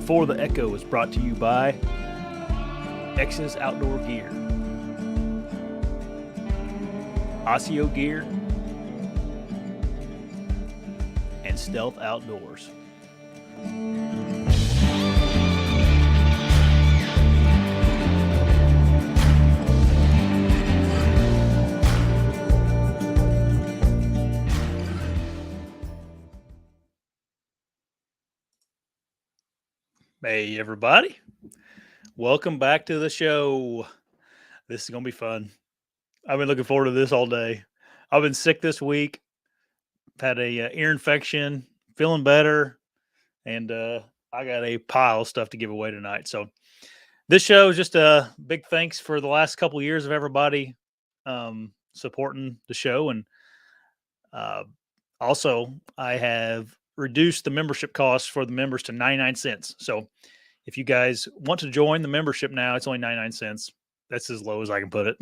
Before the Echo is brought to you by Exodus Outdoor Gear, ASIO Gear, and Stealth Outdoors. Hey, everybody. Welcome back to the show. This is going to be fun. I've been looking forward to this all day. I've been sick this week. Had a ear infection, feeling better, and I got a pile of stuff to give away tonight. So this show is just a big thanks for the last couple of years of everybody supporting the show. And also, I have reduced the membership cost for the members to 99 cents. So if you guys want to join the membership now, it's only 99 cents. That's as low as I can put it.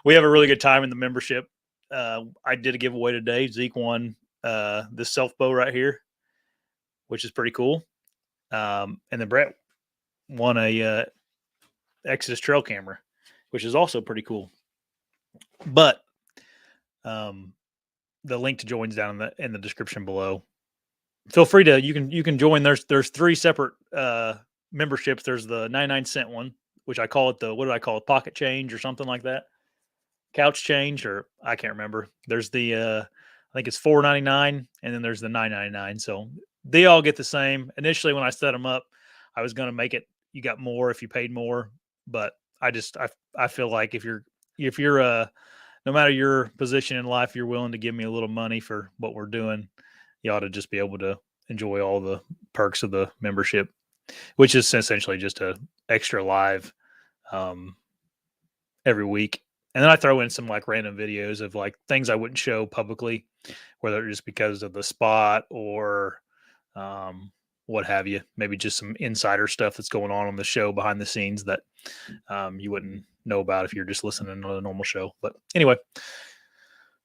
We have a really good time in the membership. I did a giveaway today. Zeke won this self bow right here, which is pretty cool. And then Brett won a Exodus trail camera, which is also pretty cool. But the link to join's down in the description below. Feel free to you can join. There's three separate memberships. There's the 99 cent one, which I call it what did I call it? Pocket change or something like that. Couch change, or I can't remember. There's the I think it's $4.99, and then there's the $9.99. So they all get the same. Initially, when I set them up, I was going to make it you got more if you paid more, but I feel like if you're no matter your position in life, you're willing to give me a little money for what we're doing, you ought to just be able to enjoy all the perks of the membership, which is essentially just a extra live every week. And then I throw in some like random videos of like things I wouldn't show publicly, whether it's just because of the spot or what have you. Maybe just some insider stuff that's going on the show behind the scenes that you wouldn't know about if you're just listening to a normal show. But anyway,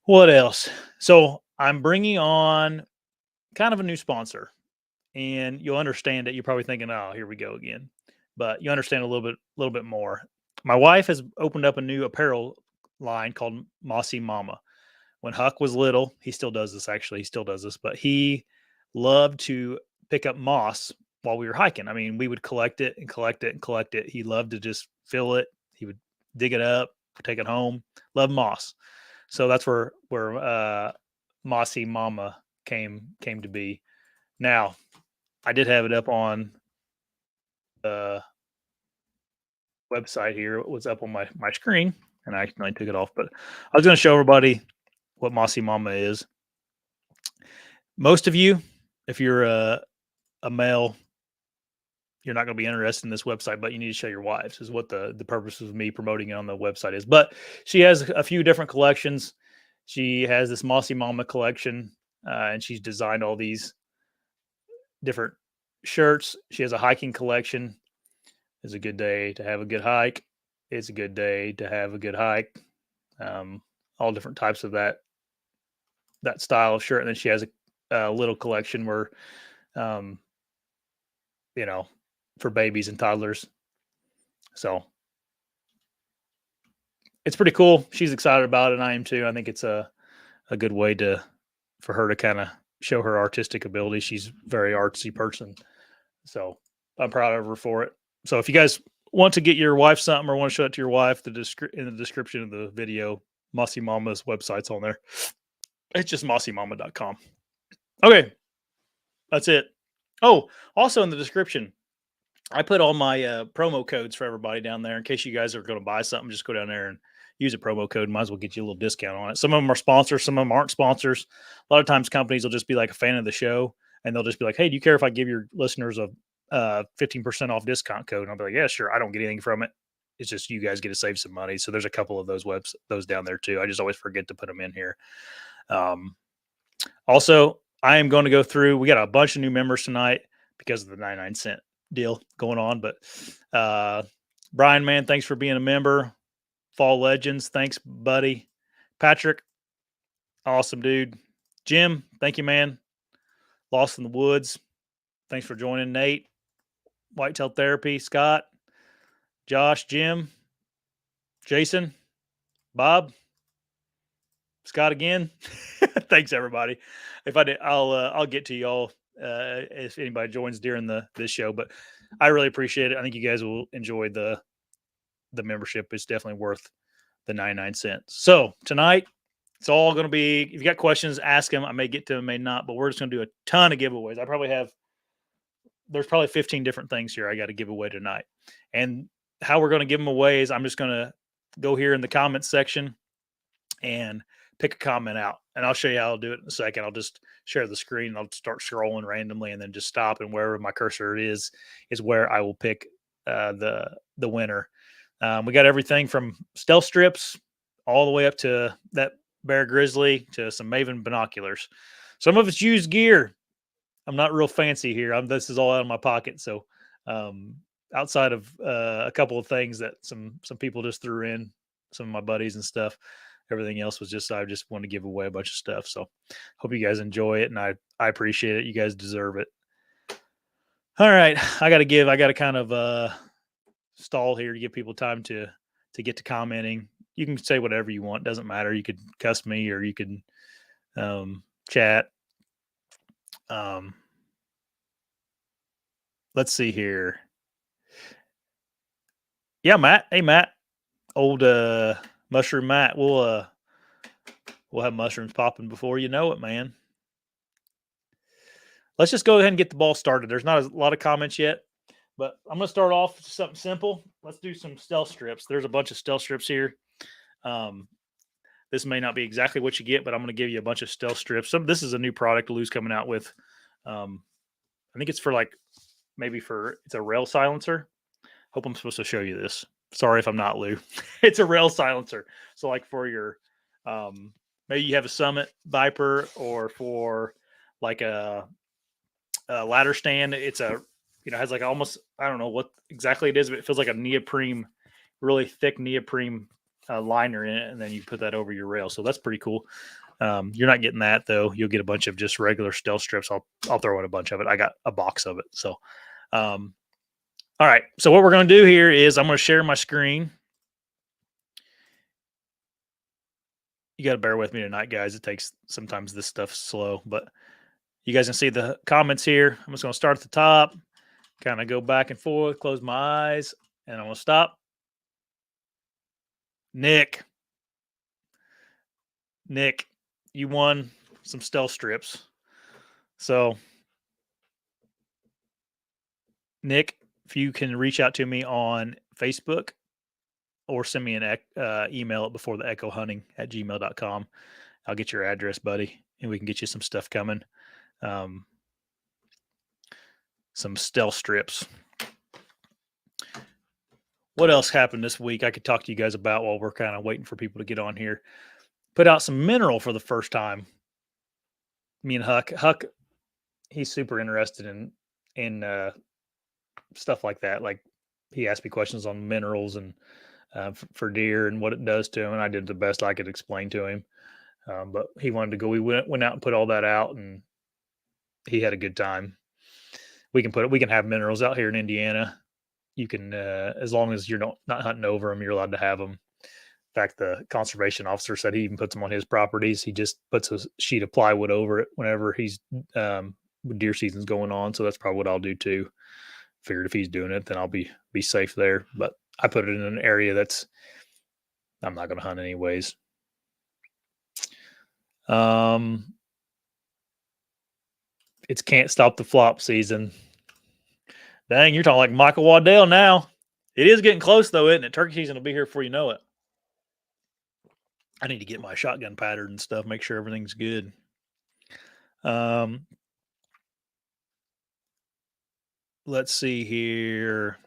what else? So I'm bringing on kind of a new sponsor, and you'll understand it. You're probably thinking, "Oh, here we go again," but you understand a little bit more. My wife has opened up a new apparel line called Mossy Mama. When Huck was little, he still does this. Actually, he still does this, but he loved to pick up moss while we were hiking. I mean, we would collect it and collect it and collect it. He loved to just fill it. He would dig it up, take it home. Love moss. So that's where Mossy Mama came to be. Now, I did have it up on the website here. It was up on my screen, and I accidentally took it off. But I was going to show everybody what Mossy Mama is. Most of you, if you're a male, you're not going to be interested in this website, but you need to show your wives is what the purpose of me promoting it on the website is. But she has a few different collections. She has this Mossy Mama collection, and she's designed all these different shirts. She has a hiking collection. It's a good day to have a good hike. It's a good day to have a good hike. All different types of that style of shirt. And then she has a little collection where, for babies and toddlers. So it's pretty cool. She's excited about it, and I am too. I think it's a good way for her to kind of show her artistic ability. She's a very artsy person. So I'm proud of her for it. So if you guys want to get your wife something or want to show it to your wife, in the description of the video, Mossy Mama's website's on there. It's just mossymama.com. Okay. That's it. Oh, also in the description, I put all my promo codes for everybody down there in case you guys are going to buy something. Just go down there and use a promo code. Might as well get you a little discount on it. Some of them are sponsors. Some of them aren't sponsors. A lot of times companies will just be like a fan of the show, and they'll just be like, "Hey, do you care if I give your listeners a 15% off discount code?" And I'll be like, "Yeah, sure." I don't get anything from it. It's just you guys get to save some money. So there's a couple of those down there too. I just always forget to put them in here. Also, I am going to go through. We got a bunch of new members tonight because of the 99 cent deal going on. But Brian, man, thanks for being a member. Fall Legends, thanks, buddy. Patrick, awesome dude. Jim, thank you, man. Lost in the Woods, thanks for joining. Nate, Whitetail Therapy, Scott, Josh, Jim, Jason, Bob, Scott again. Thanks everybody. If I did, I'll get to y'all if anybody joins during this show. But I really appreciate it. I think you guys will enjoy the membership. It's definitely worth the 99 cents. So tonight, it's all going to be. If you got questions, ask them. I may get to them, may not. But we're just going to do a ton of giveaways. I probably have. There's probably 15 different things here I got to give away tonight, and how we're going to give them away is I'm just going to go here in the comments section and pick a comment out, and I'll show you how I'll do it in a second. I'll just share the screen and I'll start scrolling randomly and then just stop, and wherever my cursor is where I will pick the winner. We got everything from stealth strips all the way up to that Bear Grizzly to some Maven binoculars. Some of it's used gear. I'm not real fancy here. This is all out of my pocket. So outside of a couple of things that some people just threw in, some of my buddies and stuff, everything else was just, I just want to give away a bunch of stuff. So hope you guys enjoy it, and I appreciate it. You guys deserve it. All right. I got to kind of stall here to give people time to get to commenting. You can say whatever you want. Doesn't matter. You could cuss me or you could chat. Let's see here. Yeah, Matt. Hey, Matt. Old mushroom Matt. We'll have mushrooms popping before you know it, man. Let's just go ahead and get the ball started. There's not a lot of comments yet, but I'm going to start off with something simple. Let's do some stealth strips. There's a bunch of stealth strips here. This may not be exactly what you get, but I'm going to give you a bunch of stealth strips. This is a new product Lou's coming out with. I think it's for it's a rail silencer. Hope I'm supposed to show you this. Sorry if I'm not, Lou. It's a rail silencer. So like for your, maybe you have a Summit Viper, or for like a ladder stand. It's has like almost, I don't know what exactly it is, but it feels like a neoprene, really thick neoprene liner in it. And then you put that over your rail. So that's pretty cool. You're not getting that though. You'll get a bunch of just regular stealth strips. I'll throw in a bunch of it. I got a box of it. So, all right. So what we're going to do here is I'm going to share my screen. You got to bear with me tonight, guys. It takes, sometimes this stuff's slow, but you guys can see the comments here. I'm just going to start at the top, kind of go back and forth, close my eyes, and I'm going to stop. Nick, you won some stealth strips. So, Nick, if you can reach out to me on Facebook or send me an email before the echohunting@gmail.com. I'll get your address, buddy, and we can get you some stuff coming. Some stealth strips. What else happened this week I could talk to you guys about while we're kind of waiting for people to get on here? Put out some mineral for the first time. Me and Huck, he's super interested in stuff like that. Like, he asked me questions on minerals and for deer and what it does to him, and I did the best I could explain to him. But he wanted to go. We went out and put all that out, and he had a good time. We can have minerals out here in Indiana. You can, as long as you're not hunting over them, you're allowed to have them. In fact, the conservation officer said he even puts them on his properties. He just puts a sheet of plywood over it whenever he's deer season's going on. So that's probably what I'll do too. Figured if he's doing it, then I'll be safe there. But I put it in an area that's I'm not going to hunt anyways. It's can't stop the flop season. Dang, you're talking like Michael Waddell now. It is getting close though, isn't it? Turkey season will be here before you know it. I need to get my shotgun pattern and stuff, make sure everything's good. Let's see here.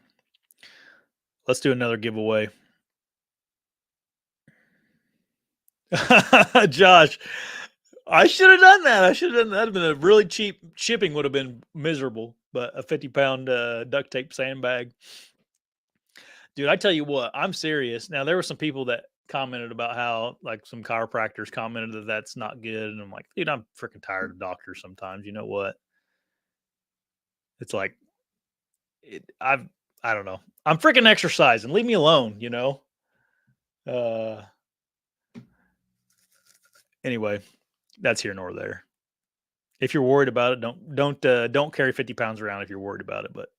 Let's do another giveaway. Josh, I should have done that. That'd have been a really cheap shipping, would have been miserable, but a 50-pound duct tape sandbag. Dude, I tell you what, I'm serious. Now, there were some people that commented about how, like, some chiropractors commented that that's not good. And I'm like, dude, I'm freaking tired of doctors sometimes. You know what? It's like, I don't know. I'm freaking exercising. Leave me alone, you know? Uh, anyway, that's here nor there. If you're worried about it, don't carry 50 pounds around if you're worried about it. But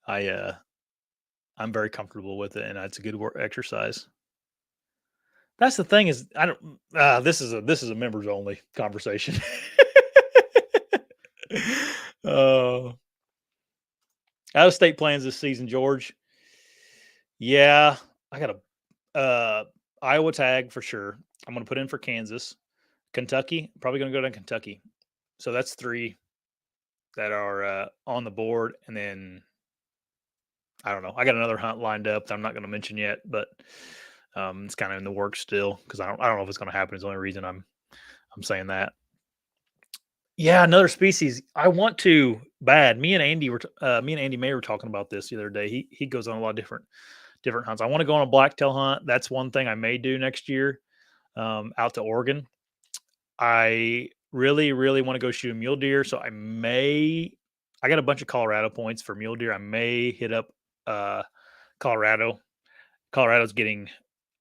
I I'm very comfortable with it, and it's a good exercise. That's the thing is I don't. This is a members only conversation. uh, Out of state plans this season, George. Yeah, I got a Iowa tag for sure. I'm gonna put in for Kansas, Kentucky. Probably gonna go to Kentucky. So that's three that are on the board, and then I don't know. I got another hunt lined up that I'm not going to mention yet, but it's kind of in the works still because I don't know if it's going to happen. Is the only reason I'm saying that. Yeah, another species. I want to bad. Me and Andy May were talking about this the other day. He goes on a lot of different hunts. I want to go on a blacktail hunt. That's one thing I may do next year. Out to Oregon. I really, really want to go shoot a mule deer. So I got a bunch of Colorado points for mule deer. I may hit up uh, Colorado. Colorado's getting,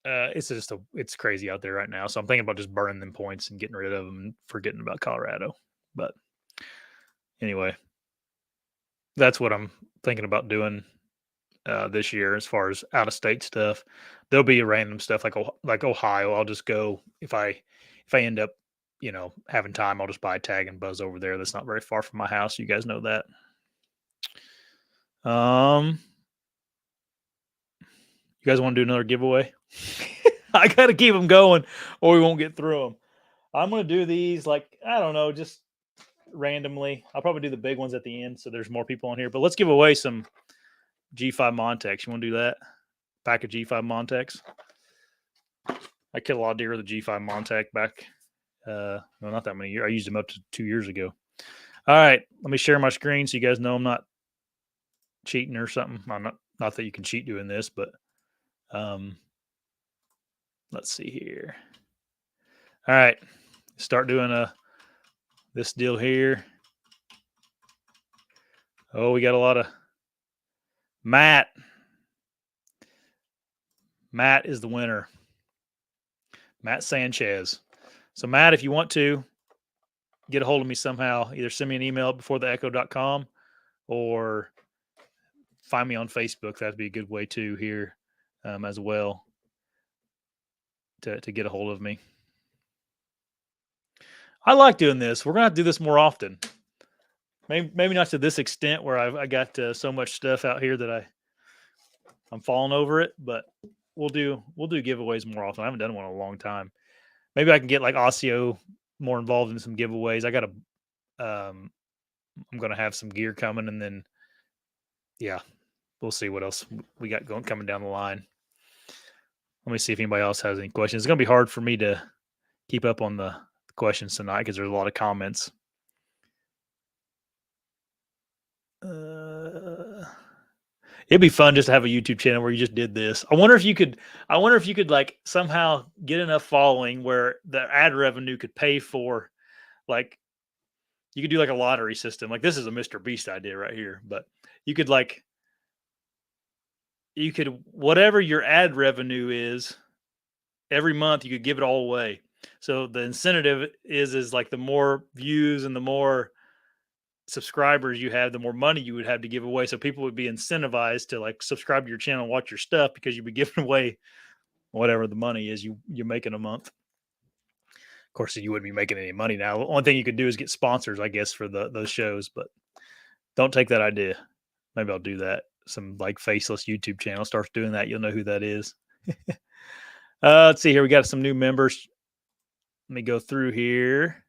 it's crazy out there right now. So I'm thinking about just burning them points and getting rid of them and forgetting about Colorado. But anyway, that's what I'm thinking about doing this year as far as out of state stuff. There'll be random stuff like Ohio. I'll just go if I end up having time. I'll just buy a tag and buzz over there. That's not very far from my house. You guys know that. You guys want to do another giveaway? I got to keep them going, or we won't get through them. I'm gonna do these like I don't know, just randomly. I'll probably do the big ones at the end, so there's more people on here. But let's give away some G5 Montex. You want to do that? Pack of G5 Montex. I killed a lot of deer with a G5 Montec back. Well, not that many years. I used them up to 2 years ago. All right, let me share my screen so you guys know I'm not cheating or something. I'm not that you can cheat doing this, but let's see here. All right, start doing this deal here. Oh, we got a lot of Matt. Matt is the winner. Matt Sanchez. So Matt, if you want to get a hold of me somehow, either send me an email before theecho.com or find me on Facebook. That'd be a good way too here as well to get a hold of me. I like doing this. We're going to do this more often. Maybe not to this extent where I got so much stuff out here that I'm falling over it, but we'll do giveaways more often. I haven't done one in a long time. Maybe I can get like ASIO more involved in some giveaways. I got I'm going to have some gear coming, and then yeah, we'll see what else we got coming down the line. Let me see if anybody else has any questions. It's going to be hard for me to keep up on the questions tonight because there's a lot of comments. It'd be fun just to have a YouTube channel where you just did this. I wonder if you could like somehow get enough following where the ad revenue could pay for, like, you could do like a lottery system. Like, this is a Mr. Beast idea right here, but you could whatever your ad revenue is every month, you could give it all away. So the incentive is like the more views and the more subscribers you have, the more money you would have to give away. So people would be incentivized to like subscribe to your channel and watch your stuff because you'd be giving away whatever the money is you're making a month. Of course, you wouldn't be making any money now. The only thing you could do is get sponsors, I guess, for those shows. But don't take that idea. Maybe I'll do that. Some like faceless YouTube channel starts doing that. You'll know who that is. Let's see here. We got some new members. Let me go through here.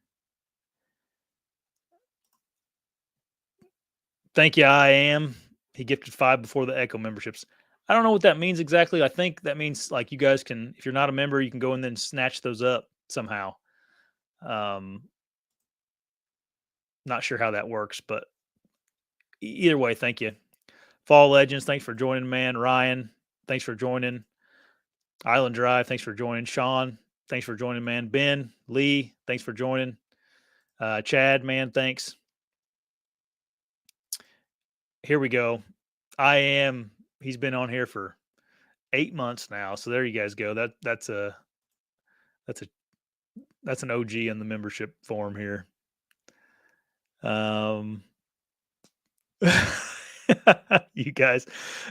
Thank you, I am. He gifted 5 before the Echo memberships. I don't know what that means exactly. I think that means like you guys can, if you're not a member, you can go and then snatch those up somehow. Not sure how that works, but either way, thank you. Fall Legends, thanks for joining, man. Ryan, thanks for joining. Island Drive, thanks for joining. Sean, thanks for joining, man. Ben, Lee, thanks for joining. Chad, man, thanks. Here we go. I am. He's been on here for 8 months now. So there you guys go. That's a that's an OG in the membership form here. Um you guys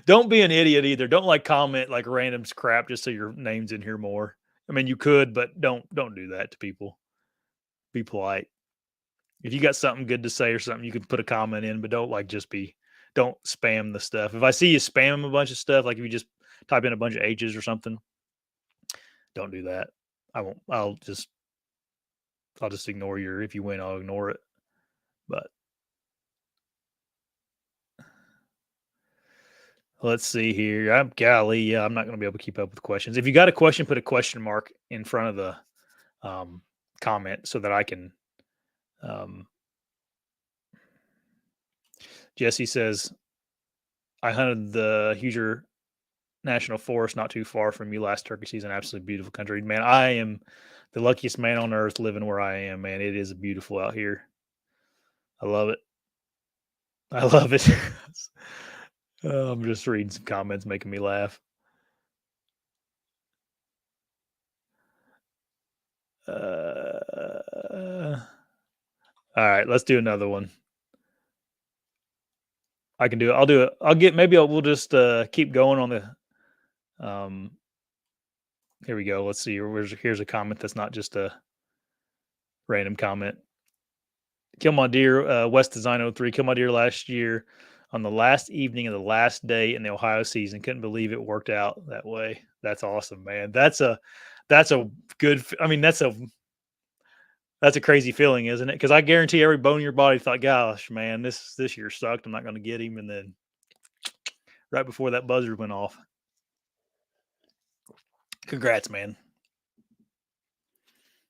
don't be an idiot either. Don't like comment like random crap just so your name's in here more. I mean, you could, but don't do that to people. Be polite. If you got something good to say or something, you can put a comment in, but don't like just be don't spam the stuff. If I see you spam a bunch of stuff, like if you just type in a bunch of H's or something, don't do that. I won't. I'll just ignore your. If you win, I'll ignore it. But let's see here. I'm golly, yeah, I'm not going to be able to keep up with questions. If you got a question, put a question mark in front of the comment so that I can. Jesse says, I hunted the Hoosier National Forest not too far from you last turkey season. Absolutely beautiful country. Man, I am the luckiest man on earth living where I am, man. It is beautiful out here. I love it. I love it. I'm just reading some comments making me laugh. All right, let's do another one. I can do it. I'll do it. We'll just keep going on the here we go. Let's see. Here's a comment that's not just a random comment. Kill my deer, West Design 03. Kill my deer last year on the last evening of the last day in the Ohio season. Couldn't believe it worked out that way. That's awesome, man. That's a good. I mean, that's a crazy feeling, isn't it? Because I guarantee every bone in your body thought, "Gosh, man, this year sucked. I'm not going to get him." And then right before that buzzer went off, congrats, man.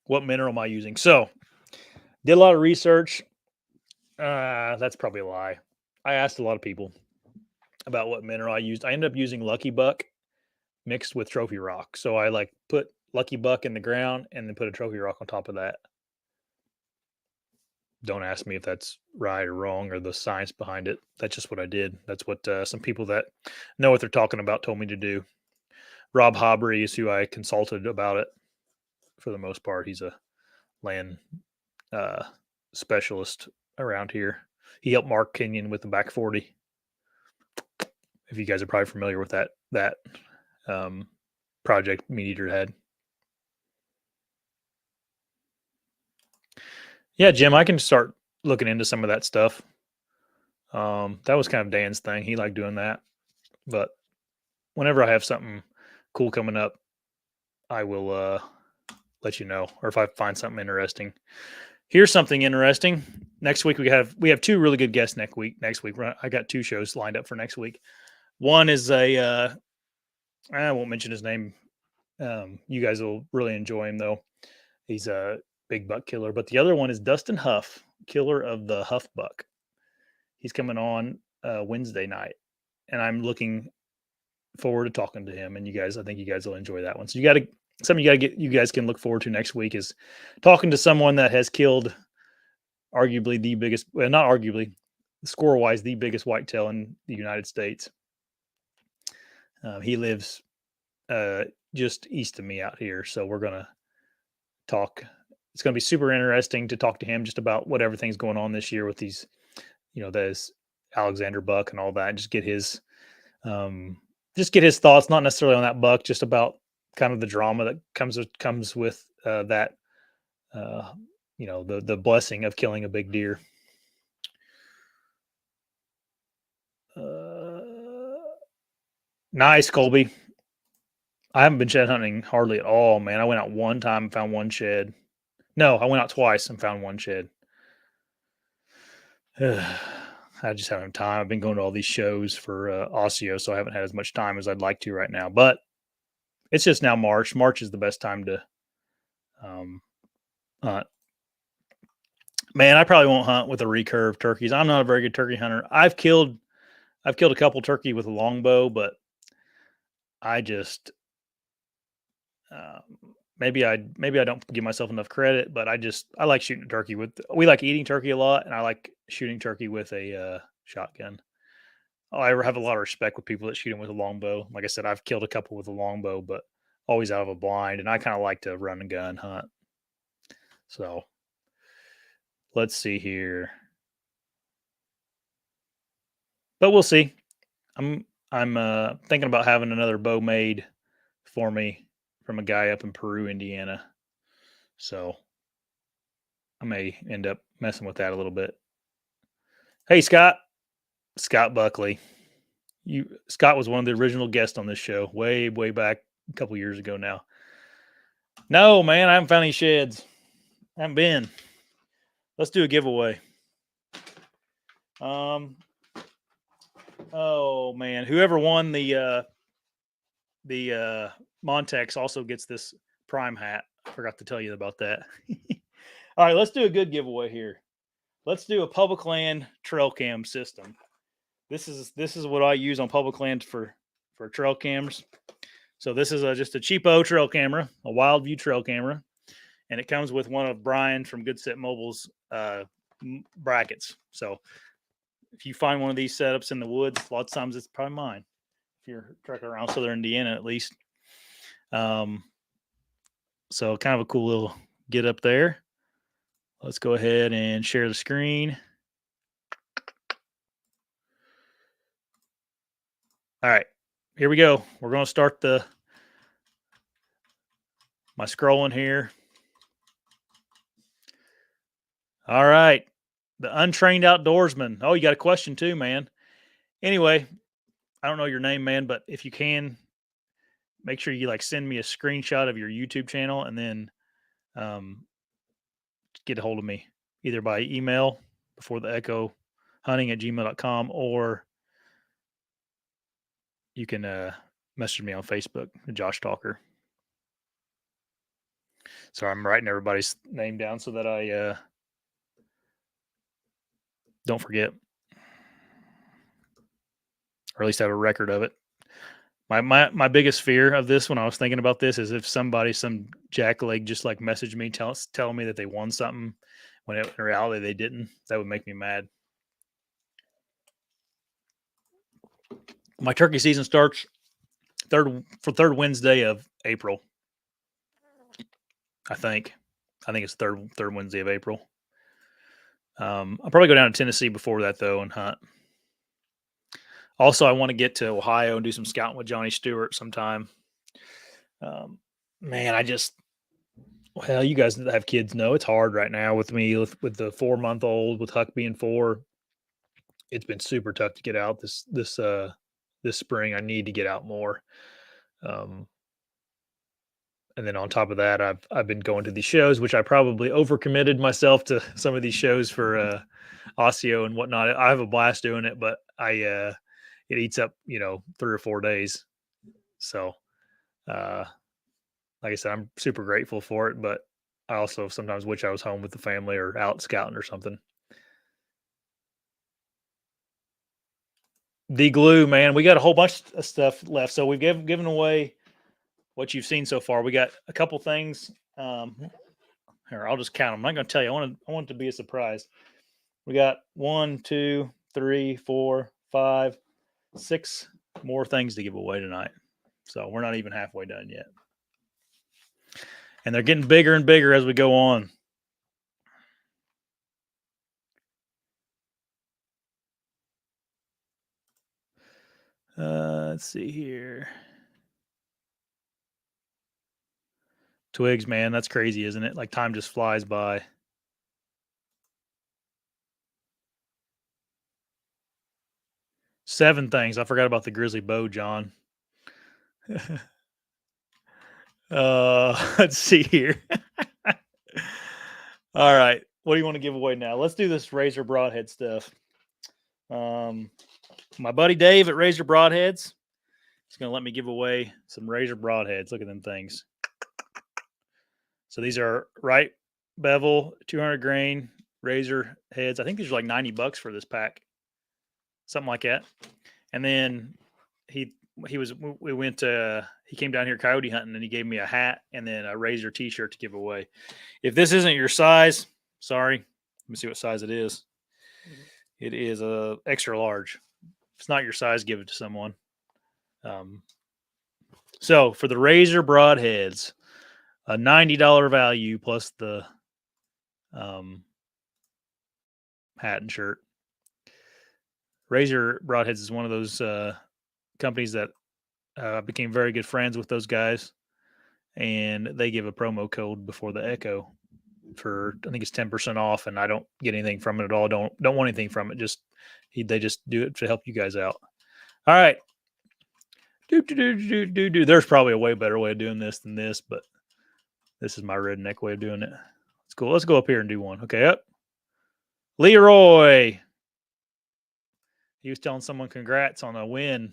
What mineral am I using? So, did a lot of research. That's probably a lie. I asked a lot of people about what mineral I used. I ended up using Lucky Buck mixed with Trophy Rock. So I like put Lucky Buck in the ground and then put a Trophy Rock on top of that. Don't ask me if that's right or wrong or the science behind it. That's just what I did. That's what some people that know what they're talking about told me to do. Rob Hobry is who I consulted about it for the most part. He's a land specialist around here. He helped Mark Kenyon with the back 40. If you guys are probably familiar with that project Meat Eater had. Yeah, Jim, I can start looking into some of that stuff. That was kind of Dan's thing. He liked doing that. But whenever I have something cool coming up, I will let you know. Or if I find something interesting. Here's something interesting. Next week we have 2 really good guests next week. I got 2 shows lined up for next week. One is I won't mention his name. You guys will really enjoy him though. He's a big buck killer. But the other one is Dustin Huff, killer of the Huff buck. He's coming on Wednesday night, and I'm looking forward to talking to him. And I think you guys will enjoy that one. So you guys can look forward to next week is talking to someone that has killed arguably the biggest, well, not arguably, score wise, the biggest whitetail in the United States. He lives just east of me out here. So we're going to talk. It's going to be super interesting to talk to him just about what everything's going on this year with these, this Alexander buck and all that. And just get his thoughts, not necessarily on that buck, just about kind of the drama that comes with that, the blessing of killing a big deer. Nice, Colby. I haven't been shed hunting hardly at all, man. I went out one time and found one shed. No, I went out twice and found one shed. I just haven't time. I've been going to all these shows for ASIO, so I haven't had as much time as I'd like to right now. But it's just now March. March is the best time to hunt. Man, I probably won't hunt with a recurve turkeys. I'm not a very good turkey hunter. I've killed a couple turkey with a longbow, but I just maybe I don't give myself enough credit, but I like shooting turkey we like eating turkey a lot, and I like shooting turkey with a shotgun. I have a lot of respect with people that shoot them with a longbow. Like I said, I've killed a couple with a longbow, but always out of a blind, and I kind of like to run and gun hunt. So let's see here. But we'll see. I'm thinking about having another bow made for me from a guy up in Peru, Indiana. So I may end up messing with that a little bit. Hey, Scott Buckley. Scott was one of the original guests on this show way back a couple years ago now. No, man, I haven't found any sheds. I haven't been. Let's do a giveaway. Oh man, whoever won the Montex also gets this Prime hat. I forgot to tell you about that. All right, let's do a good giveaway here. Let's do a public land trail cam system. This is what I use on public land for trail cams. So this is just a cheapo trail camera, a wild view trail camera, and it comes with one of Brian from Good Set Mobile's brackets. So if you find one of these setups in the woods, a lot of times it's probably mine. If you're trekking around southern Indiana, at least. So kind of a cool little get up there. Let's go ahead and share the screen. All right, here we go. We're going to start my scrolling here. All right, the untrained outdoorsman. Oh, you got a question too, man. Anyway, I don't know your name, man, but if you can, make sure you send me a screenshot of your YouTube channel, and then get a hold of me either by email before the echo hunting@gmail.com, or you can message me on Facebook, Josh Talker. So I'm writing everybody's name down so that I don't forget, or at least have a record of it. My biggest fear of this when I was thinking about this is if some jackleg just messaged me telling me that they won something when in reality they didn't. That would make me mad. My turkey season starts third Wednesday of April. I think it's third Wednesday of April. I'll probably go down to Tennessee before that though and hunt. Also, I want to get to Ohio and do some scouting with Johnny Stewart sometime. Man, you guys that have kids know it's hard right now with me with the 4-month-old, with Huck being 4. It's been super tough to get out this spring. I need to get out more. And then on top of that, I've been going to these shows, which I probably overcommitted myself to some of these shows for ASIO and whatnot. I have a blast doing it, but it eats up 3 or 4 days. So like I said, I'm super grateful for it, but I also sometimes wish I was home with the family or out scouting or something. The glue, man, we got a whole bunch of stuff left. So we've given away what you've seen so far. We got a couple things. Here, I'll just count them. I'm not going to tell you. I want it to be a surprise. We got 1, 2, 3, 4, 5, 6 more things to give away tonight. So we're not even halfway done yet. And they're getting bigger and bigger as we go on. Let's see here. Twigs, man, that's crazy, isn't it? Time just flies by. Seven things. I forgot about the grizzly bow, John. Let's see here. All right. What do you want to give away now? Let's do this Razor Broadhead stuff. My buddy Dave at Razor Broadheads is going to let me give away some Razor Broadheads. Look at them things. So these are right bevel, 200 grain Razor heads. I think these are like $90 for this pack, something like that. And then he came down here coyote hunting and he gave me a hat and then a Razor t-shirt to give away. If this isn't your size, sorry. Let me see what size it is. It is a extra large. If it's not your size, give it to someone. So for the Razor Broadheads, a $90 value plus the hat and shirt. Razor Broadheads is one of those companies that became very good friends with those guys, and they give a promo code before the Echo for, I think it's 10% off, and I don't get anything from it at all. Don't want anything from it. They just do it to help you guys out. All right. There's probably a way better way of doing this than this, but this is my redneck way of doing it. It's cool. Let's go up here and do one. Okay, up. Leroy. He was telling someone congrats on a win.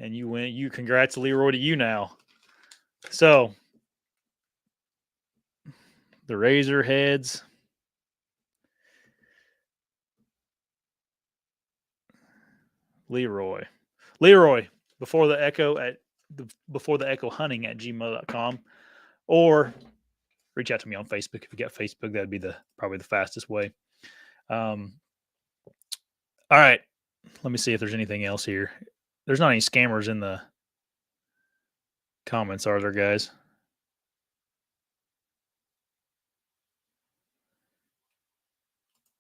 And you win. You congrats, Leroy, to you now. So the Razor Heads. Leroy, before the Echo hunting at gmail.com, or reach out to me on Facebook. If you got Facebook, that'd be probably the fastest way. All right. Let me see if there's anything else here. There's not any scammers in the comments, are there, guys?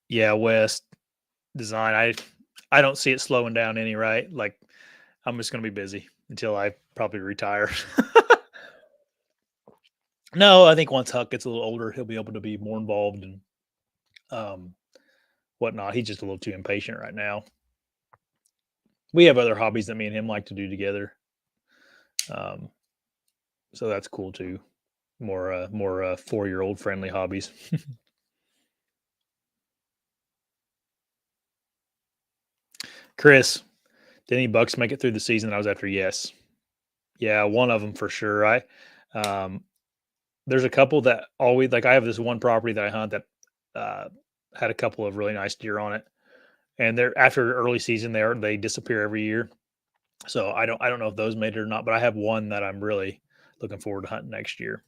Yeah, West Design. I don't see it slowing down any, right? Like, I'm just going to be busy until I probably retire. No, I think once Huck gets a little older, he'll be able to be more involved and whatnot. He's just a little too impatient right now. We have other hobbies that me and him like to do together. So that's cool too. More 4-year-old friendly hobbies. Chris, did any bucks make it through the season that I was after? Yes. Yeah, one of them for sure. There's a couple that always, like, I have this one property that I hunt that had a couple of really nice deer on it, and they're after early season they disappear every year. So I don't know if those made it or not, but I have one that I'm really looking forward to hunting next year.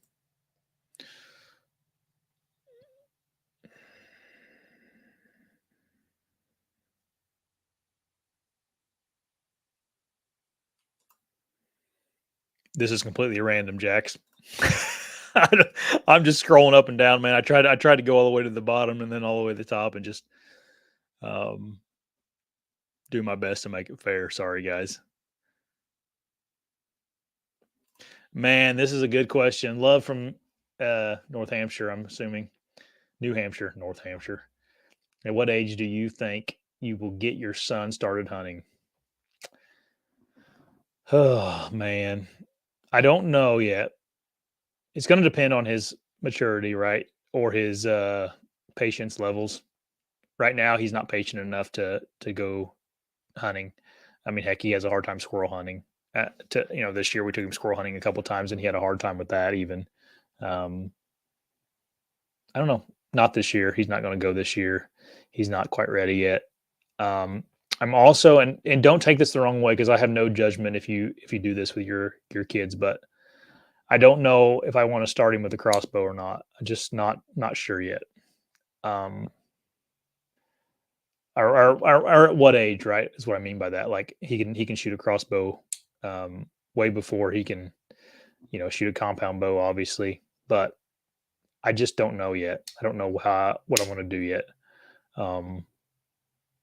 This is completely random, Jax. I'm just scrolling up and down, man. I tried to go all the way to the bottom and then all the way to the top and just do my best to make it fair. Sorry, guys. Man, this is a good question. Love from North Hampshire, I'm assuming. New Hampshire, North Hampshire. At what age do you think you will get your son started hunting? Oh, man. I don't know yet. It's going to depend on his maturity, right? Or his patience levels. Right now, he's not patient enough to go hunting. I mean, heck, he has a hard time squirrel hunting. This year we took him squirrel hunting a couple of times, and he had a hard time with that. Even, I don't know. Not this year. He's not going to go this year. He's not quite ready yet. I'm also, and don't take this the wrong way, because I have no judgment if you do this with your kids, but I don't know if I want to start him with a crossbow or not. I'm just not sure yet. Or at what age, right? Is what I mean by that. Like, he can shoot a crossbow way before he can, shoot a compound bow, obviously. But I just don't know yet. I don't know what I want to do yet.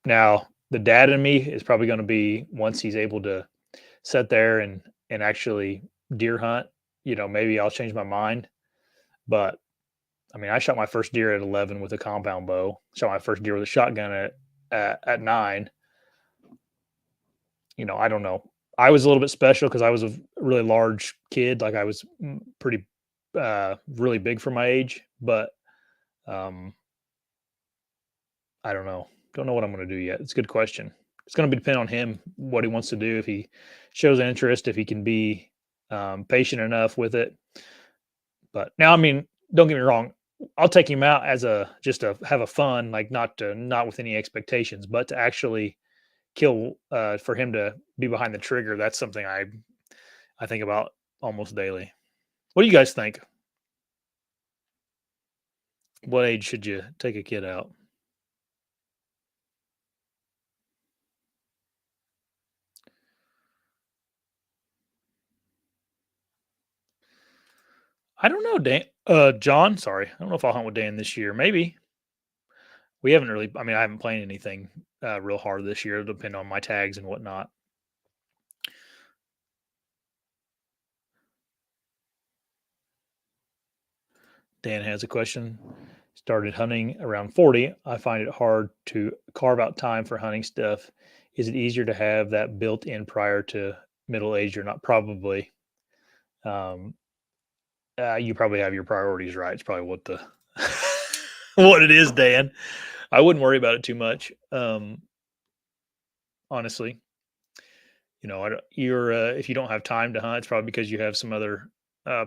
Now, the dad in me is probably going to be, once he's able to sit there and actually deer hunt, maybe I'll change my mind. But I mean, I shot my first deer at 11 with a compound bow. Shot my first deer with a shotgun at 9. I don't know. I was a little bit special because I was a really large kid. Like, I was pretty, really big for my age. But I don't know. Don't know what I'm going to do yet. It's a good question. It's going to depend on him, what he wants to do. If he shows an interest, if he can be patient enough with it. But now, I mean, don't get me wrong. I'll take him out as just to have a fun, like, not with any expectations, but to actually kill, for him to be behind the trigger. That's something I think about almost daily. What do you guys think? What age should you take a kid out? I don't know, Dan. John. Sorry, I don't know if I'll hunt with Dan this year. Maybe we haven't really. I mean, I haven't planned anything real hard this year. It'll depend on my tags and whatnot. Dan has a question. Started hunting around 40. I find it hard to carve out time for hunting stuff. Is it easier to have that built in prior to middle age or not? Probably. Um, you probably have your priorities right. It's probably what the what it is, Dan. I wouldn't worry about it too much. Honestly, I don't, you're if you don't have time to hunt, it's probably because you have some other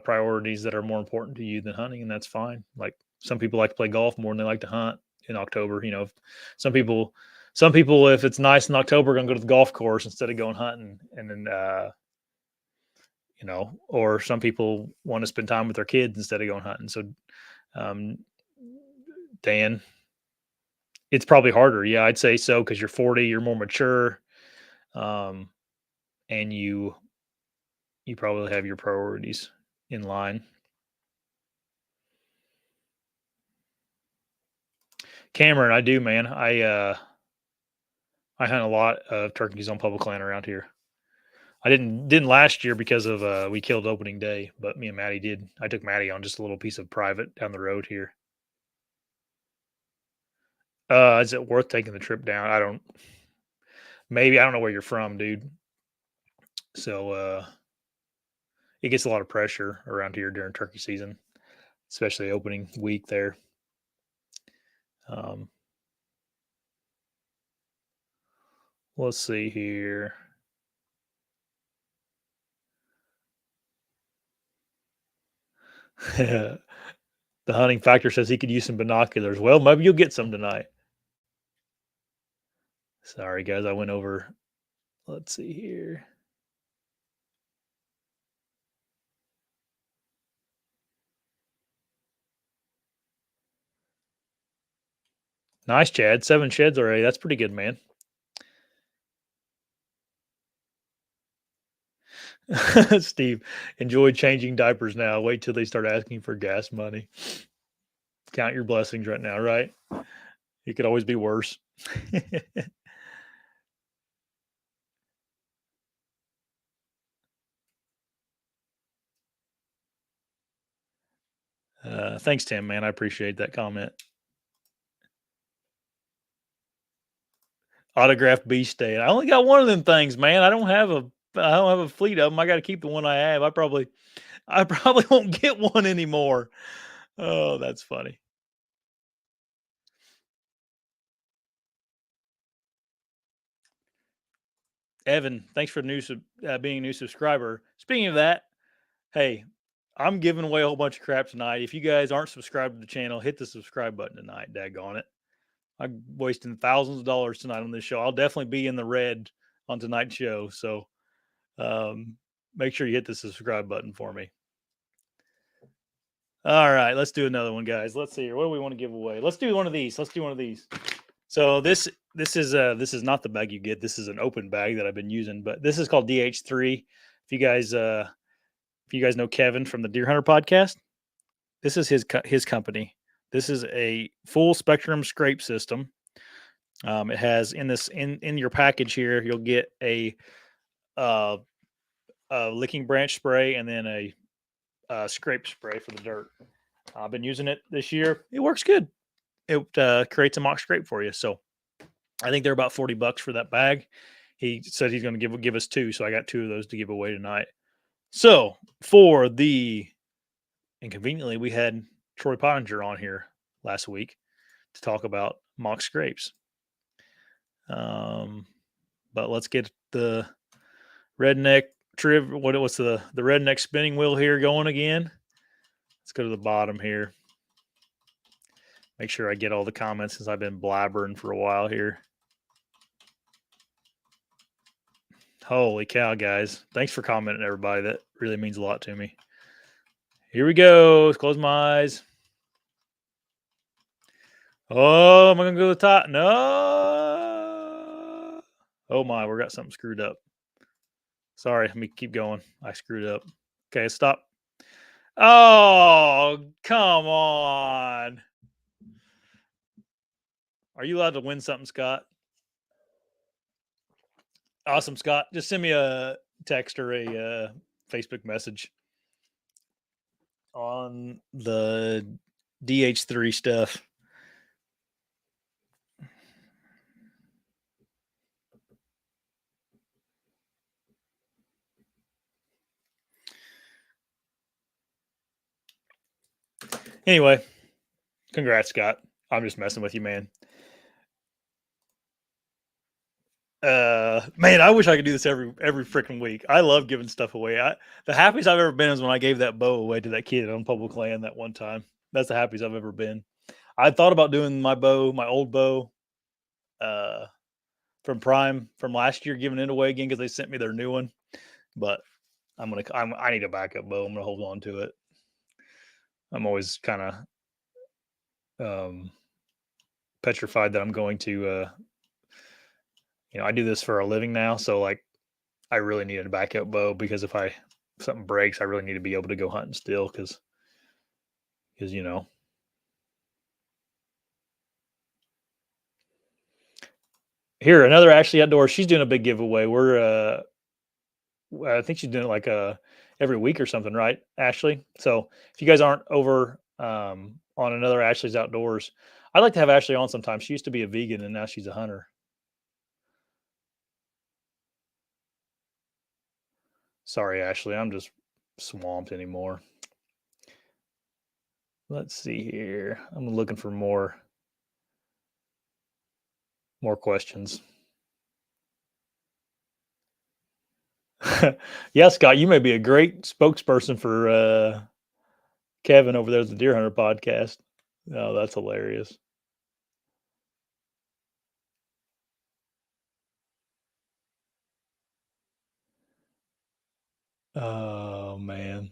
priorities that are more important to you than hunting, and that's fine. Like some people like to play golf more than they like to hunt in October. Some people, some people, if it's nice in October, are gonna go to the golf course instead of going hunting, and then or some people want to spend time with their kids instead of going hunting. So, um, Dan, it's probably harder. Yeah, I'd say so because you're 40, you're more mature, um, and you probably have your priorities in line. Cameron, I do, man. I hunt a lot of turkeys on public land around here. I didn't last year because of we killed opening day, but me and Maddie did. I took Maddie on just a little piece of private down the road here. Is it worth taking the trip down? I don't. Maybe I don't know where you're from, dude. So it gets a lot of pressure around here during turkey season, especially opening week there. Um, let's see here. The hunting factor says he could use some binoculars. Well, maybe you'll get some tonight. Sorry, guys. I went over. Let's see here. Nice, Chad. 7 sheds already. That's pretty good, man. Steve, enjoy changing diapers now. Wait till they start asking for gas money. Count your blessings right now, right? It could always be worse. Thanks, Tim, man. I appreciate that comment. Autographed beast state. I only got one of them things, man. I don't have a fleet of them. I got to keep the one I have. I probably won't get one anymore. Oh, that's funny. Evan, thanks for being a new subscriber. Speaking of that, hey, I'm giving away a whole bunch of crap tonight. If you guys aren't subscribed to the channel, hit the subscribe button tonight. Daggone it. I'm wasting thousands of dollars tonight on this show. I'll definitely be in the red on tonight's show. So make sure you hit the subscribe button for me. All right, let's do another one, guys. Let's see here. What do we want to give away? Let's do one of these. So this is not the bag you get. This is an open bag that I've been using, but this is called DH3. If you guys know Kevin from the Deer Hunter podcast, this is his company. This is a full spectrum scrape system. It has in your package here, you'll get a licking branch spray and then a scrape spray for the dirt. I've been using it this year. It works good. It creates a mock scrape for you. So I think they're about $40 for that bag. He said he's going to give us 2, so I got 2 of those to give away tonight. So inconveniently, we had Troy Pottinger on here last week to talk about mock scrapes. But let's get the redneck what's the redneck spinning wheel here going again. Let's go to the bottom here. Make sure I get all the comments since I've been blabbering for a while here. Holy cow, guys. Thanks for commenting, everybody. That really means a lot to me. Here we go. Let's close my eyes. Oh, am I going to go to the top? No. Oh, my. We got something screwed up. Sorry. Let me keep going. I screwed up. Okay, stop. Oh, come on. Are you allowed to win something, Scott? Awesome, Scott. Just send me a text or a Facebook message on the DH3 stuff. Anyway, congrats, Scott. I'm just messing with you, man. Man, I wish I could do this every freaking week. I love giving stuff away. The happiest I've ever been is when I gave that bow away to that kid on public land that one time. That's the happiest I've ever been. I thought about doing my bow, my old bow, uh, from Prime from last year, giving it away again because they sent me their new one. But I need a backup bow. I'm gonna hold on to it. I'm always kind of petrified that I'm going to, I do this for a living now, so like I really need a backup bow because if something breaks, I really need to be able to go hunting still because here another Ashley Outdoors. She's doing a big giveaway. I think she's doing it like every week or something, right, Ashley? So if you guys aren't over on another Ashley's Outdoors, I'd like to have Ashley on sometime. She used to be a vegan and now she's a hunter. Sorry, Ashley, I'm just swamped anymore. Let's see here. I'm looking for more questions. Yeah, Scott, you may be a great spokesperson for Kevin over there at the Deer Hunter podcast. Oh, that's hilarious. Oh man.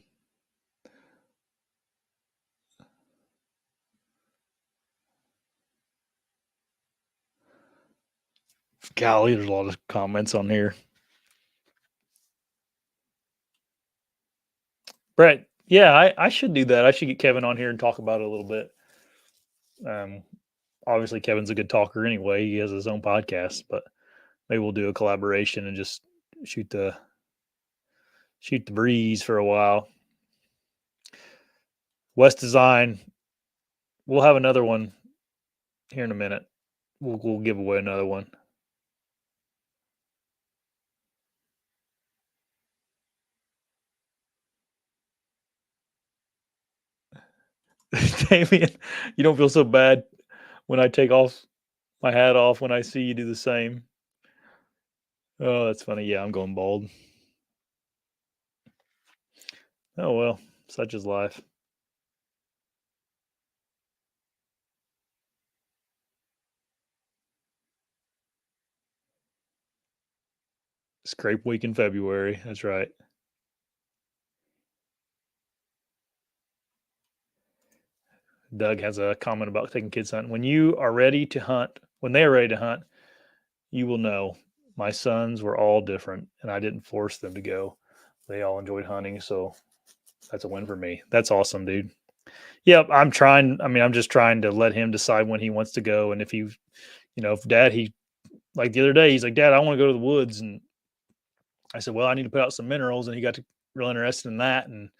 Golly, there's a lot of comments on here. Brett, yeah, I should do that. I should get Kevin on here and talk about it a little bit. Um, Obviously Kevin's a good talker anyway. He has his own podcast, but maybe we'll do a collaboration and just shoot the breeze for a while. West Design, we'll have another one here in a minute. We'll give away another one. Damien, you don't feel so bad when I take off my hat off when I see you do the same. Oh, that's funny. Yeah, I'm going bald. Oh well, such is life. Scrape week in February. That's right. Doug has a comment about taking kids hunting. When you are ready to hunt, when they are ready to hunt, you will know. My sons were all different, and I didn't force them to go. They all enjoyed hunting, so that's a win for me. That's awesome, dude. Yep, I'm trying. I mean, I'm just trying to let him decide when he wants to go, and if if Dad, like the other day, he's like, Dad, I want to go to the woods, and I said, well, I need to put out some minerals, and he got real interested in that, and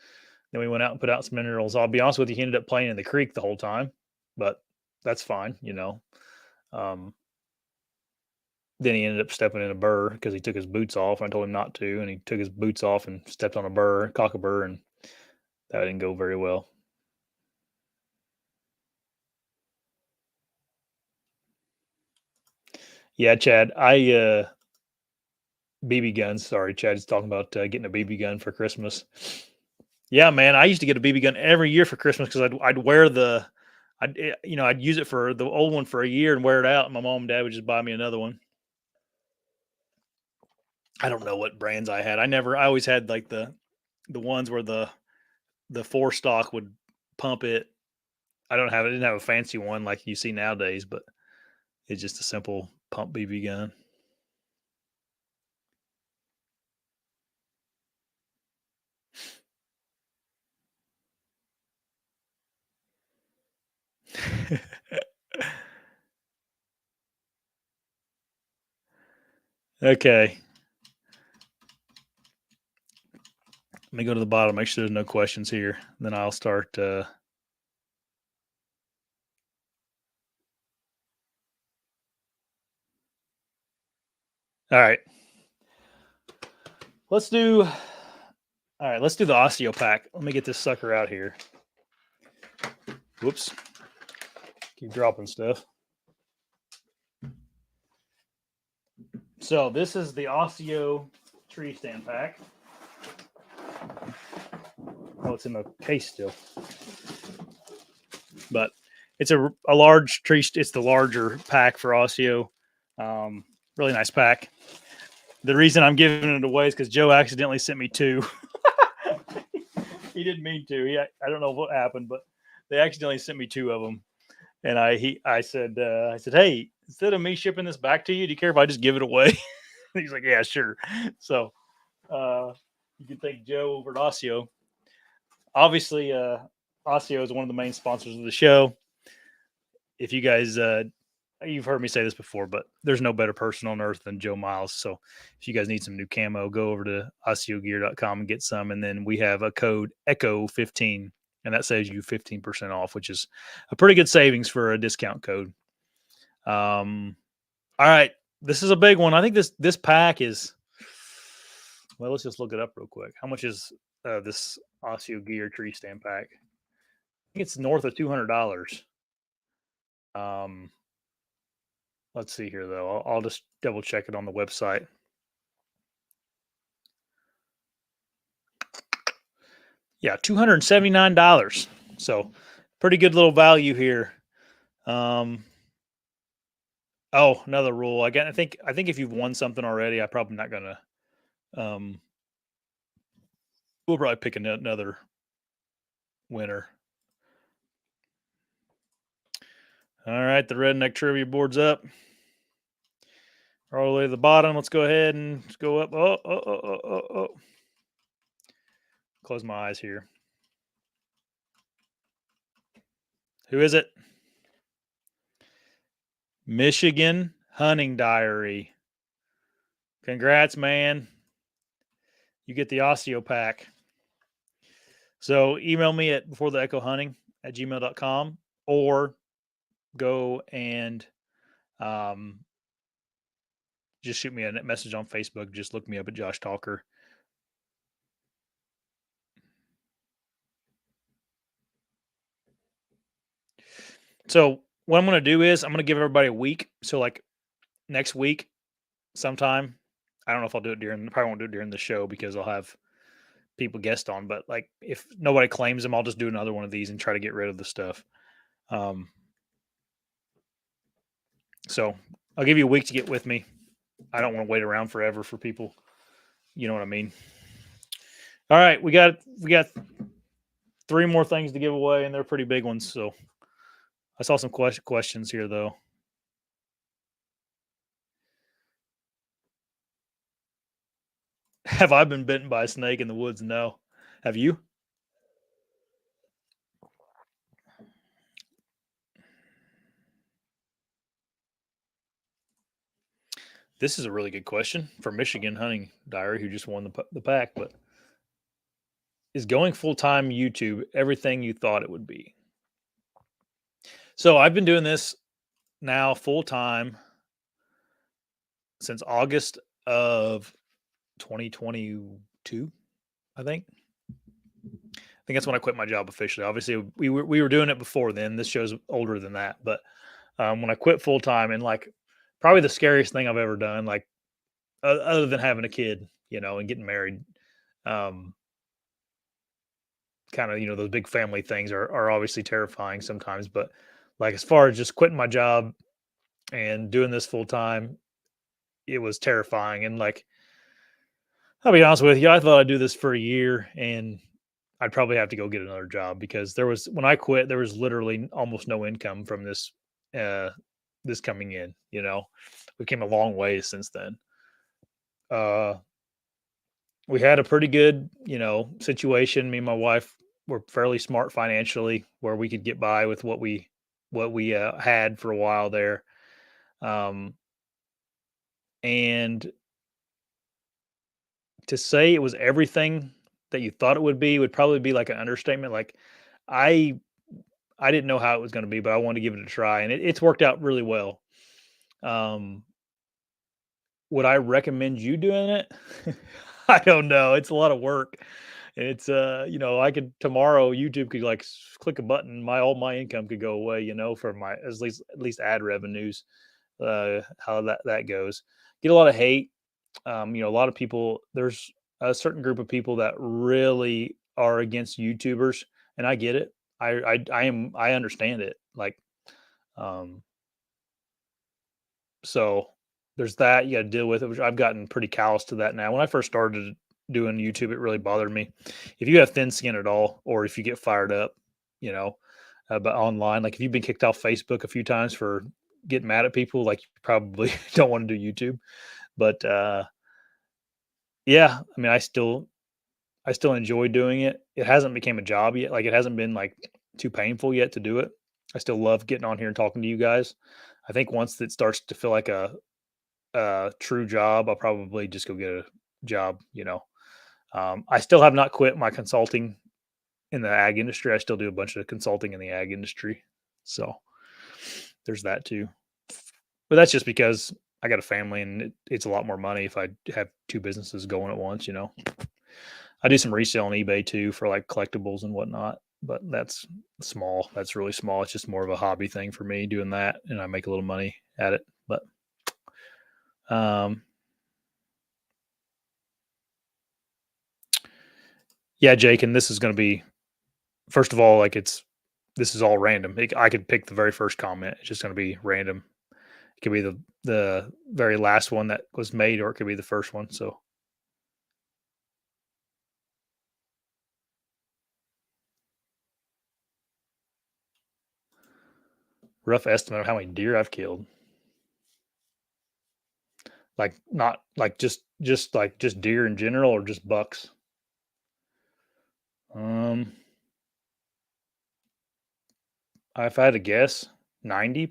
then we went out and put out some minerals. I'll be honest with you, he ended up playing in the creek the whole time, but that's fine. Um, then he ended up stepping in a burr because he took his boots off. I told him not to, and he took his boots off and stepped on a burr, cockabur, and that didn't go very well. Yeah, Chad, BB guns. Sorry, Chad's talking about getting a BB gun for Christmas. Yeah, man, I used to get a BB gun every year for Christmas because I'd wear I'd use it for the old one for a year and wear it out, and my mom and dad would just buy me another one. I don't know what brands I had. I always had like the ones where the four stock would pump it. I didn't have a fancy one like you see nowadays, but it's just a simple pump BB gun. Okay. Let me go to the bottom, make sure there's no questions here. Then I'll start. All right. Let's do. All right. Let's do the ASIO pack. Let me get this sucker out here. Whoops. Keep dropping stuff. So this is the ASIO tree stand pack. Oh, it's in the case still. But it's a large tree. It's the larger pack for ASIO. Really nice pack. The reason I'm giving it away is because Joe accidentally sent me two. He didn't mean to. I don't know what happened, but they accidentally sent me two of them. And I said, hey, instead of me shipping this back to you, do you care if I just give it away? He's like, yeah, sure. So you can thank Joe over at ASIO. Obviously, ASIO is one of the main sponsors of the show. If you guys, you've heard me say this before, but there's no better person on earth than Joe Miles. So if you guys need some new camo, go over to ASIOgear.com and get some. And then we have a code ECHO15, and that saves you 15% off, which is a pretty good savings for a discount code. All right. This is a big one. I think this pack is, well, let's just look it up real quick. How much is this ASIO gear tree stand pack? I think it's north of $200. Let's see here, though. I'll just double check it on the website. Yeah, $279. So pretty good little value here. Oh, another rule. Again, I think if you've won something already, I'm probably not gonna. We'll probably pick another winner. All right, the redneck trivia board's up. All the way to the bottom. Let's go ahead and go up. Oh. Close my eyes here. Who is it? Michigan Hunting Diary. Congrats, man. You get the ASIO pack. So email me at beforetheechohunting@gmail.com or go and just shoot me a message on Facebook. Just look me up at Josh Talker. So what I'm going to do is I'm going to give everybody a week. So like next week sometime, I don't know if I'll do it probably won't do it during the show because I'll have people guest on, but like if nobody claims them, I'll just do another one of these and try to get rid of the stuff. So I'll give you a week to get with me. I don't want to wait around forever for people. You know what I mean? All right. We got 3 more things to give away, and they're pretty big ones. So I saw some questions here, though. Have I been bitten by a snake in the woods? No. Have you? This is a really good question for Michigan Hunting Diary, who just won the pack. But is going full-time YouTube everything you thought it would be? So I've been doing this now full-time since August of 2022, I think. I think that's when I quit my job officially. Obviously, we were doing it before then. This show's older than that, but when I quit full time, and like probably the scariest thing I've ever done, like other than having a kid, and getting married, kind of those big family things are obviously terrifying sometimes. But like as far as just quitting my job and doing this full time, it was terrifying. And like I'll be honest with you, I thought I'd do this for a year and I'd probably have to go get another job because when I quit, there was literally almost no income from this coming in. We came a long way since then. We had a pretty good, situation. Me and my wife were fairly smart financially, where we could get by with what we had for a while there. And To say it was everything that you thought it would probably be like an understatement. Like I I didn't know how it was going to be, but I wanted to give it a try, and it's worked out really well. Um, would I recommend you doing it? I don't know. It's a lot of work. It's I could tomorrow YouTube could like click a button, all my income could go away, for my at least ad revenues. How that goes. Get a lot of hate. A lot of people. There's a certain group of people that really are against YouTubers, and I get it. I understand it. Like, um, so there's that you got to deal with it. Which I've gotten pretty callous to that now. When I first started doing YouTube, it really bothered me. If you have thin skin at all, or if you get fired up, you know, but online, like if you've been kicked off Facebook a few times for getting mad at people, like you probably don't want to do YouTube. But yeah, I mean, I still enjoy doing it. It hasn't became a job yet. Like it hasn't been like too painful yet to do it. I still love getting on here and talking to you guys. I think once it starts to feel like a true job, I'll probably just go get a job. I still have not quit my consulting in the ag industry. I still do a bunch of consulting in the ag industry. So there's that too. But that's just because I got a family and it's a lot more money if I have two businesses going at once. I do some resale on eBay too for like collectibles and whatnot, but that's small. That's really small. It's just more of a hobby thing for me doing that, and I make a little money at it. But um, yeah, Jake, and this is going to be first of all, like this is all random. I could pick the very first comment. It's just going to be random. It could be the very last one that was made, or it could be the first one. So rough estimate of how many deer I've killed. Like not like just deer in general, or just bucks. Um, if I had to guess, 90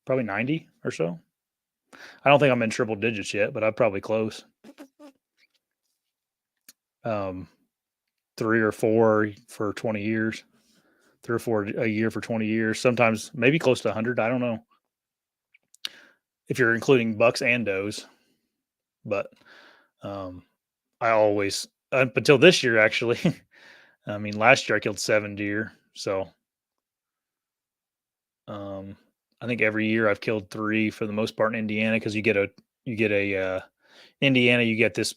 probably 90 or so. I don't think I'm in triple digits yet, but I'm probably close. Um, 3 or 4 for 20 years, 3 or 4 a year for 20 years. Sometimes maybe close to 100. I don't know if you're including bucks and does, but um, I always up until this year actually. I mean, last year I killed 7 deer, so um, I think every year I've killed three for the most part in Indiana because you get a Indiana you get this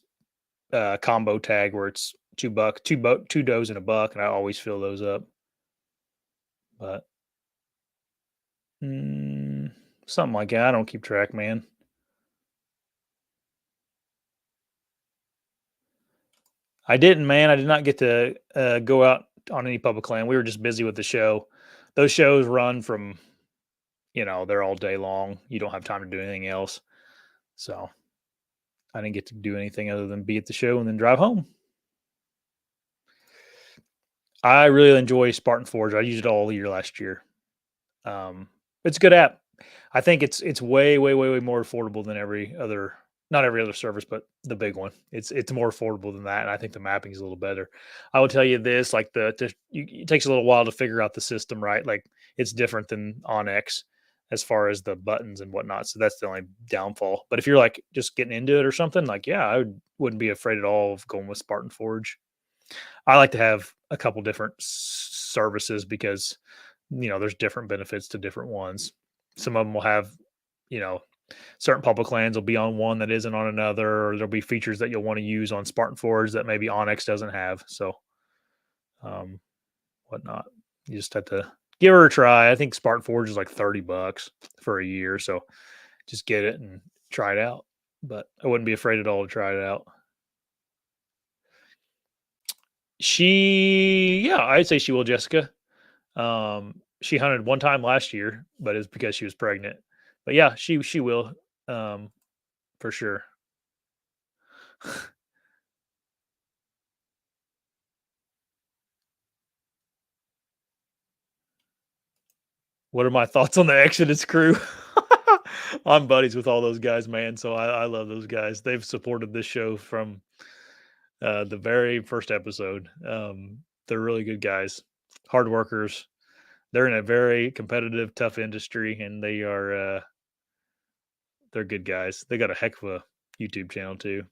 combo tag where it's two does and a buck, and I always fill those up. But mm, something like that. I don't keep track, man. I didn't, man. I did not get to go out on any public land. We were just busy with the show. Those shows run from, they're all day long. You don't have time to do anything else. So I didn't get to do anything other than be at the show and then drive home. I really enjoy Spartan Forge. I used it all year last year. It's a good app. I think it's way, way, way, way more affordable than not every other service, but the big one. It's more affordable than that, and I think the mapping is a little better. I will tell you this: like it takes a little while to figure out the system, right? Like it's different than Onyx as far as the buttons and whatnot. So that's the only downfall. But if you're like just getting into it or something, like yeah, wouldn't be afraid at all of going with Spartan Forge. I like to have a couple different services because there's different benefits to different ones. Some of them will have, you know, certain public lands will be on one that isn't on another, or there'll be features that you'll want to use on Spartan Forge that maybe Onyx doesn't have. So, um, whatnot. You just have to give her a try. I think Spartan Forge is like $30 for a year. So just get it and try it out. But I wouldn't be afraid at all to try it out. Yeah, I'd say she will, Jessica. She hunted one time last year, but it's because she was pregnant. But yeah, she will, um, for sure. What are my thoughts on the Exodus crew? I'm buddies with all those guys, man. So I love those guys. They've supported this show from the very first episode. They're really good guys, hard workers. They're in a very competitive, tough industry, and they're good guys. They got a heck of a YouTube channel too.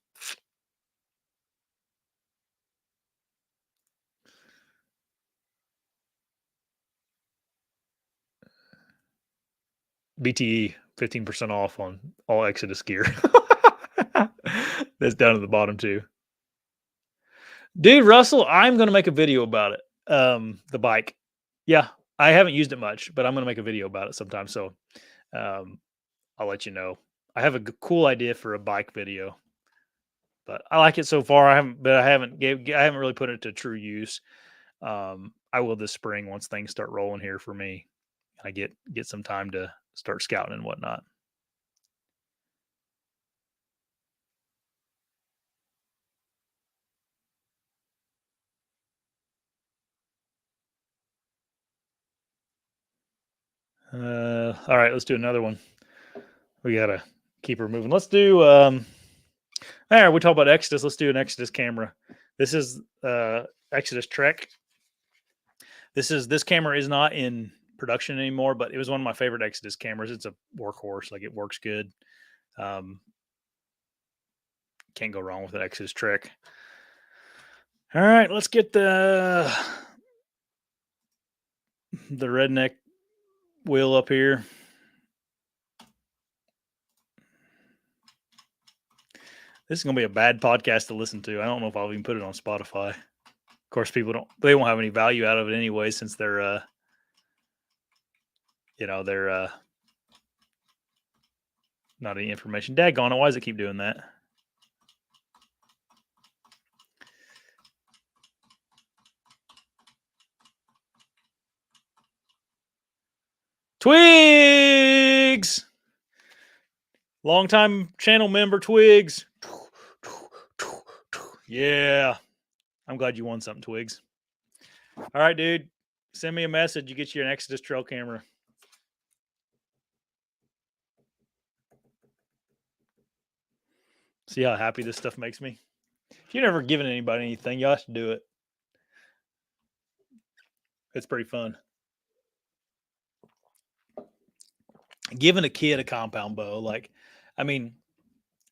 BTE 15% off on all Exodus gear. That's down at the bottom too. Dude, Russell, I'm gonna make a video about it. The bike. Yeah, I haven't used it much, but I'm gonna make a video about it sometime. So um, I'll let you know. I have a cool idea for a bike video, but I like it so far. I haven't really put it to true use. I will this spring once things start rolling here for me. I get some time to start scouting and whatnot. All right, let's do another one. We gotta keep her moving. Let's do. All right, we talk about Exodus. Let's do an Exodus camera. This is Exodus Trek. This camera is not in production anymore, but it was one of my favorite Exodus cameras. It's a workhorse. Like, it works good. Um, can't go wrong with an Exodus Trek. All right, let's get the redneck wheel up here. This is gonna be a bad podcast to listen to. I don't know if I'll even put it on Spotify. Of course, they won't have any value out of it anyway, since they're they're not any information. Daggone it, why does it keep doing that? Twigs! Longtime channel member Twigs. Yeah. I'm glad you won something, Twigs. All right, dude. Send me a message. You get you an Exodus trail camera. See how happy this stuff makes me? If you've never given anybody anything, you have to do it. It's pretty fun. Giving a kid a compound bow, like, I mean,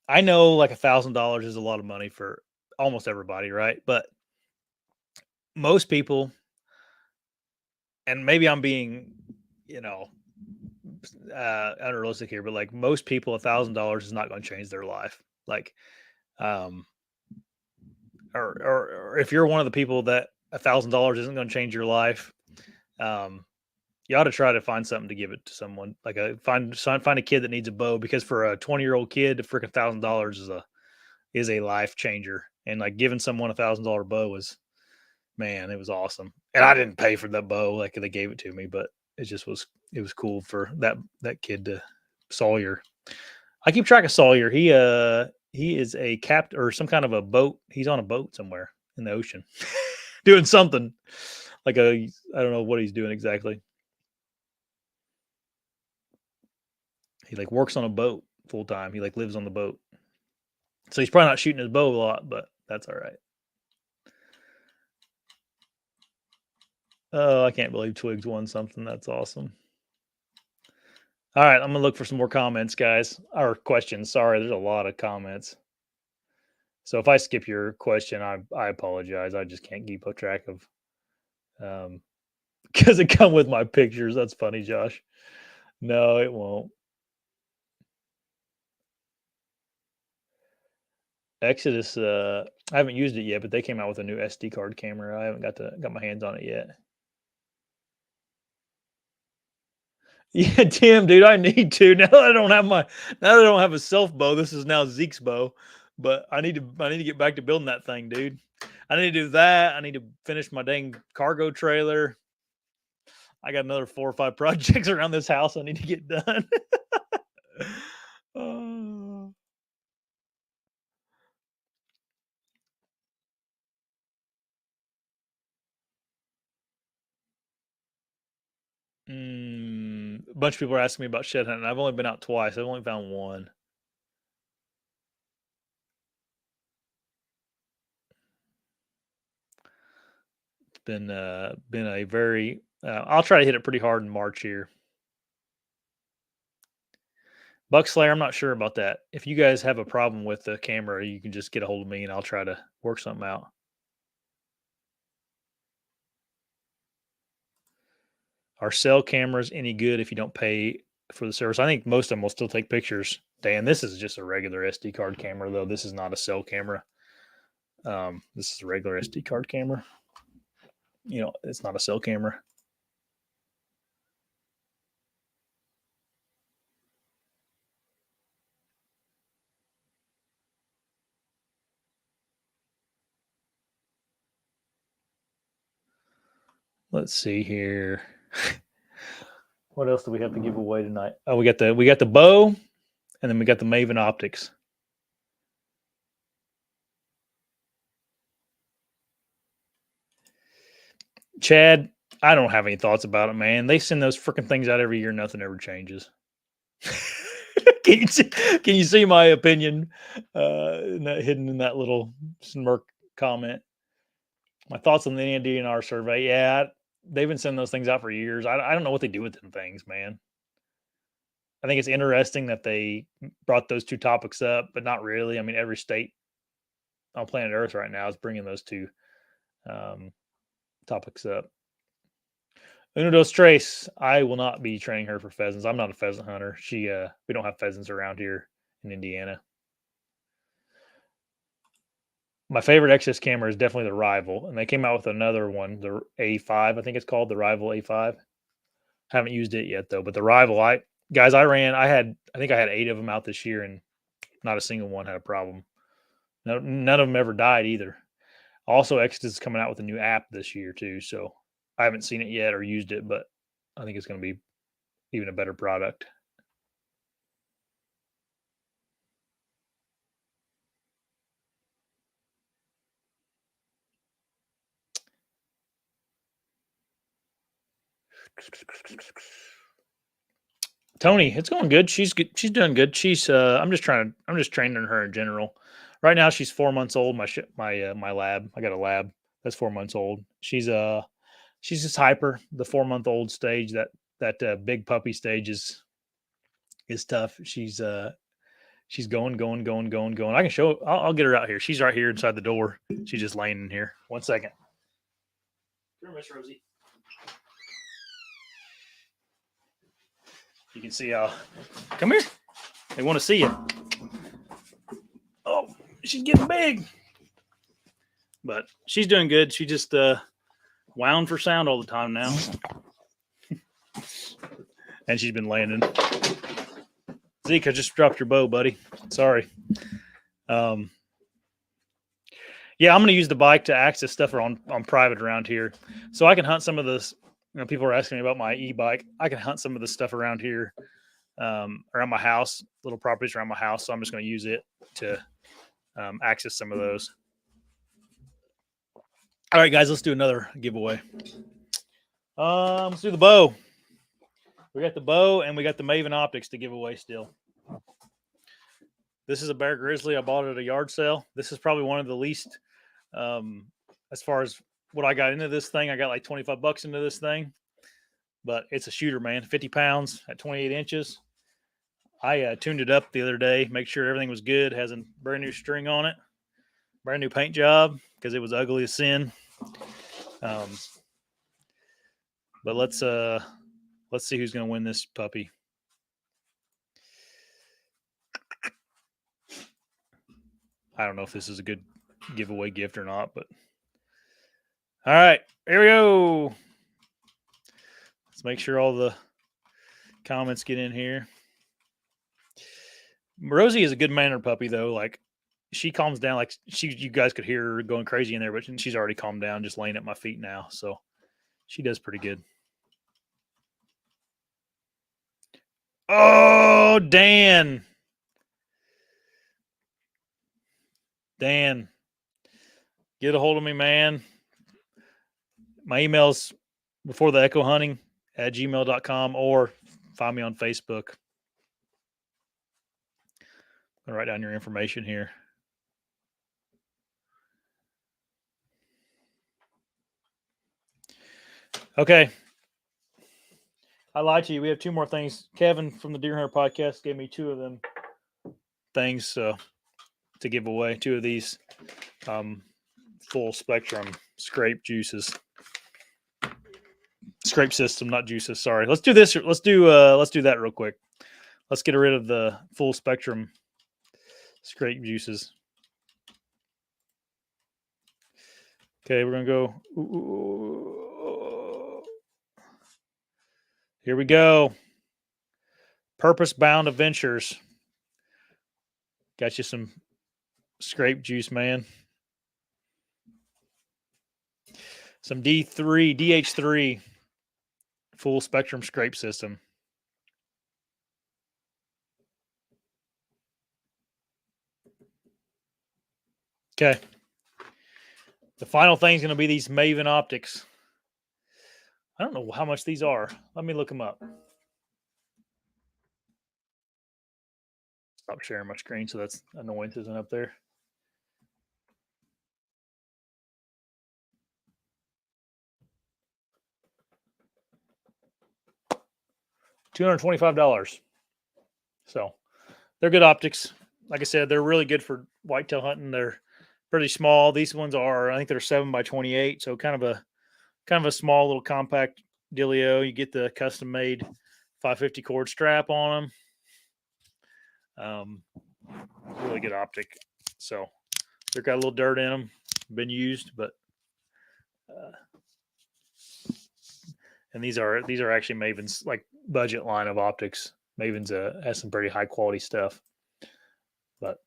I know like $1,000 is a lot of money for almost everybody, right? But most people, and maybe I'm being, you know, unrealistic here, but like most people, $1,000 is not going to change their life. Like, um, or if you're one of the people that $1,000 isn't going to change your life, um, you ought to try to find something to give it to someone. Like, find a kid that needs a bow, because for a 20-year-old kid, a freaking $1,000 is a life changer. And like, giving someone $1,000 bow was, man, it was awesome. And I didn't pay for that bow; like, they gave it to me, but it was cool for that kid to Sawyer. I keep track of Sawyer. He is a captain or some kind of a boat. He's on a boat somewhere in the ocean, doing something like I don't know what he's doing exactly. He like works on a boat full time. He like lives on the boat, so he's probably not shooting his bow a lot, but that's all right. Oh, I can't believe Twigs won something. That's awesome. All right, I'm gonna look for some more comments, guys, or questions. Sorry, there's a lot of comments. So if I skip your question, I apologize. I just can't keep a track of, because it come with my pictures. That's funny, Josh. No, it won't. Exodus. I haven't used it yet, but they came out with a new SD card camera. I haven't got my hands on it yet. Yeah, Tim, dude, I need to now that I don't have a self bow. This is now Zeke's bow, but I need to get back to building that thing, dude. I need to do that. I need to finish my dang cargo trailer. I got another 4 or 5 projects around this house I need to get done. Oh. bunch of people are asking me about shed hunting. I've only been out twice. I've only found one. It's been a very. I'll try to hit it pretty hard in March here. Buck Slayer, I'm not sure about that. If you guys have a problem with the camera, you can just get a hold of me and I'll try to work something out. Are cell cameras any good if you don't pay for the service? I think most of them will still take pictures. Dan, this is just a regular SD card camera, though. This is not a cell camera. This is a regular SD card camera. You know, it's not a cell camera. Let's see here. What else do we have to give away tonight? Oh, we got the bow, and then we got the Maven optics. Chad, I don't have any thoughts about it, man. They send those freaking things out every year. Nothing ever changes. Can you see my opinion hidden in that little smirk comment? My thoughts on the NDNR survey. Yeah, they've been sending those things out for years. I don't know what they do with them things, man. I think it's interesting that they brought those two topics up, but not really. I mean, every state on planet Earth right now is bringing those two topics up. Uno dos tres. I will not be training her for pheasants. I'm not a pheasant hunter. We don't have pheasants around here in Indiana. My favorite XS camera is definitely the Rival, and they came out with another one, the A5. I think it's called the Rival A5. Haven't used it yet though, but the Rival, I think I had 8 of them out this year, and not a single one had a problem. No, none of them ever died either. Also, XS is coming out with a new app this year too, so I haven't seen it yet or used it, but I think it's going to be even a better product. Tony, it's going good. She's good. She's doing good. I'm just training her in general. Right now, she's 4 months old. My lab. I got a lab that's 4 months old. She's just hyper. The 4-month-old stage, that big puppy stage is tough. She's going. I can show. I'll get her out here. She's right here inside the door. She's just laying in here. 1 second. Here, Miss Rosie. You can see come here. They want to see you. Oh, she's getting big. But she's doing good. She just wound for sound all the time now. And she's been landing. Zeke, I just dropped your bow, buddy. Sorry. Yeah, I'm going to use the bike to access stuff on private around here. So I can hunt some of this. You know, people are asking me about my e-bike. I can hunt some of the stuff around here, around my house, little properties around my house. So I'm just going to use it to access some of those. All right, guys, let's do another giveaway. Let's do the bow. We got the bow and we got the Maven optics to give away still. This is a Bear Grizzly. I bought it at a yard sale. This is probably one of the least, as far as what I got into this thing. I got like $25 into this thing, but it's a shooter, man. 50 pounds at 28 inches. I tuned it up the other day, make sure everything was good. Has a brand new string on it, brand new paint job because it was ugly as sin. But let's see who's going to win this puppy. I don't know if this is a good giveaway gift or not, but all right, here we go. Let's make sure all the comments get in here. Rosie is a good mannered puppy though. Like she calms down. Like you guys could hear her going crazy in there, but she's already calmed down, just laying at my feet now. So she does pretty good. Oh, Dan, get a hold of me, man. My email's before the echo hunting at gmail.com or Find me on Facebook. I'll write down your information here. Okay. I lied to you. We have 2 more things. Kevin from the Deer Hunter podcast gave me 2 of them things to give away. 2 of these full spectrum scrape juices. Scrape system, not juices. Sorry. Let's do this. Let's do that real quick. Let's get rid of the full spectrum scrape juices. Okay, we're gonna go. Here we go. Purpose Bound Adventures. Got you some scrape juice, man. Some DH3 full spectrum scrape system. Okay. The final thing is going to be these Maven optics. I don't know how much these are. Let me look them up. Stop sharing my screen so that's annoyance isn't up there. $225. So they're good optics. Like I said, they're really good for whitetail hunting. They're pretty small. These ones are, I think they're 7x28. So kind of a small little compact dealio. You get the custom made 550 cord strap on them. Really good optic. So they've got a little dirt in them, been used, but and these are actually Maven's like budget line of optics. Maven's has some pretty high quality stuff, but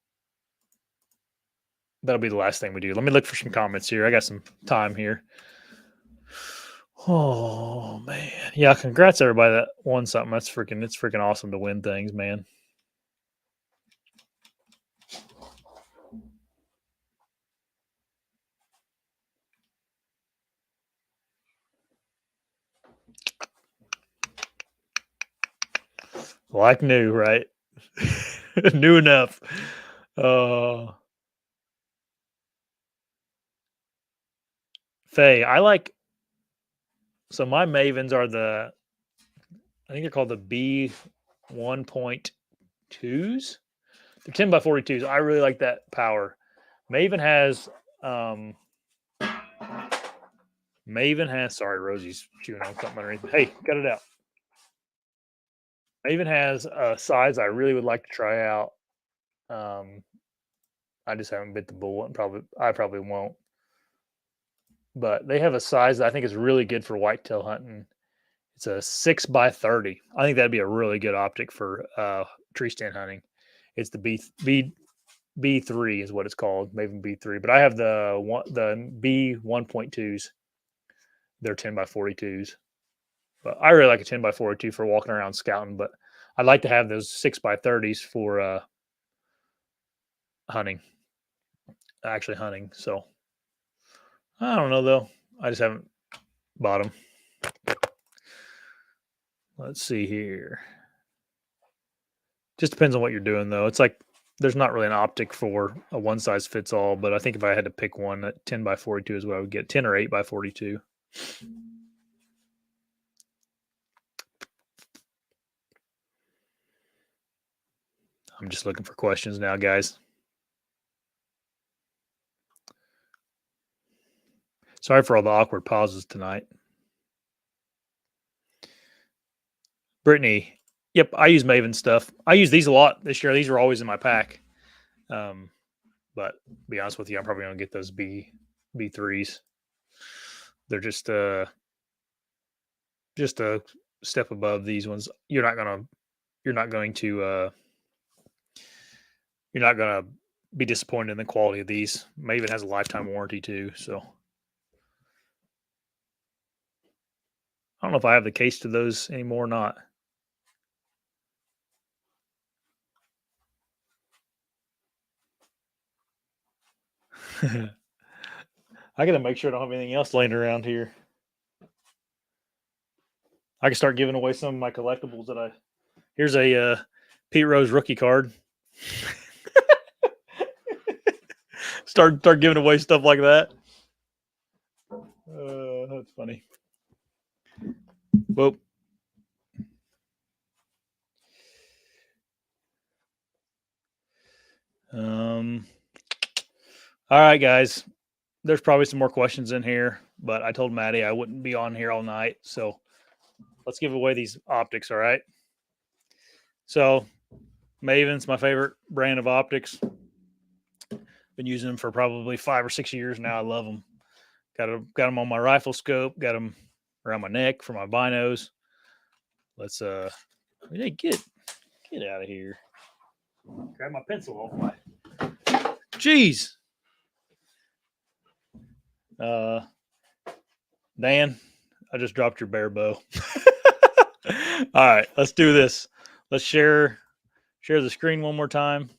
that'll be the last thing we do. Let me look for some comments here. I got some time here. Oh man, yeah! Congrats everybody that won something. It's freaking awesome to win things, man. Like new, right? New enough. Faye, I like. So my Mavens are I think they're called the B 1.2s. They're 10x42s. I really like that power. Maven has sorry, Rosie's chewing on something underneath. Hey, cut it out. Maven has a size I really would like to try out. I just haven't bit the bullet and I probably won't. But they have a size that I think is really good for whitetail hunting. It's a 6x30. I think that'd be a really good optic for tree stand hunting. It's the B3 is what it's called, Maven B3. But I have the B 1.2s. They're 10x42s. But I really like a 10x42 for walking around scouting. But I'd like to have those 6x30s for hunting. Actually hunting. So I don't know though. I just haven't bought them. Let's see here. Just depends on what you're doing though. It's like there's not really an optic for a one size fits all, but I think if I had to pick one, at 10x42 is what I would get. 10 or 8x42. I'm just looking for questions now, guys. Sorry for all the awkward pauses tonight. Brittany, yep, I use Maven stuff. I use these a lot this year. These were always in my pack. But to be honest with you, I'm probably going to get those B3s. They're just a step above these ones. You're not going to be disappointed in the quality of these. Maven has a lifetime warranty too, so I don't know if I have the case to those anymore or not. I got to make sure I don't have anything else laying around here. I can start giving away some of my collectibles that I. Here's a Pete Rose rookie card. start giving away stuff like that. That's funny. Whoa. All right, guys. There's probably some more questions in here, but I told Maddie I wouldn't be on here all night, so let's give away these optics. All right. So, Maven's my favorite brand of optics. Been using them for probably 5 or 6 years now. I love them. Got them on my rifle scope. Got them around my neck for my binos. Let's get out of here. Grab my pencil off my. Jeez. Dan, I just dropped your bear bow. All right, let's do this. Let's share the screen one more time.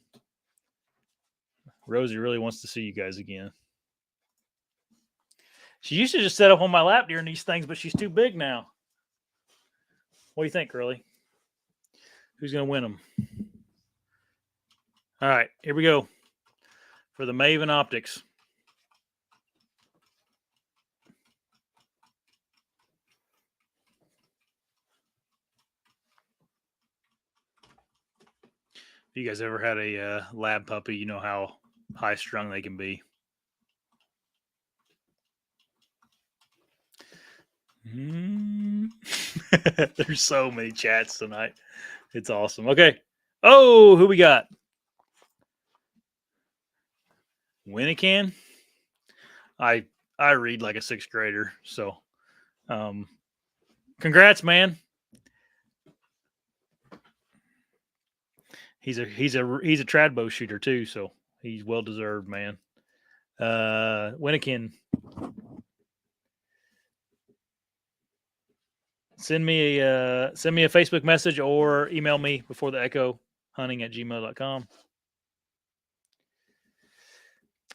Rosie really wants to see you guys again. She used to just set up on my lap during these things, but she's too big now. What do you think, Curly? Who's going to win them? All right, here we go for the Maven Optics. If you guys ever had a lab puppy, you know how high strung they can be. There's so many chats tonight. It's awesome. Okay. Oh, who we got? Winnican. I read like a 6th grader, so congrats, man. He's a trad bow shooter too, so he's well deserved, man. Winnican. Send me a Facebook message or email me before the echo hunting@gmail.com.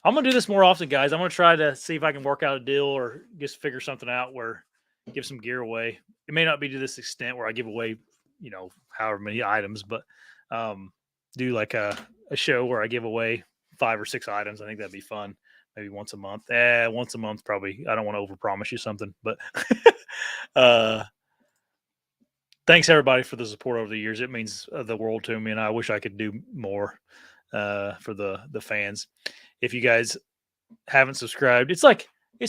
I'm going to do this more often, guys. I'm going to try to see if I can work out a deal or just figure something out where give some gear away. It may not be to this extent where I give away, however many items, but do like a show where I give away 5 or 6 items. I think that'd be fun. Maybe once a month. Once a month, probably. I don't want to overpromise you something, but thanks everybody for the support over the years. It means the world to me, and I wish I could do more for the fans. If you guys haven't subscribed, it's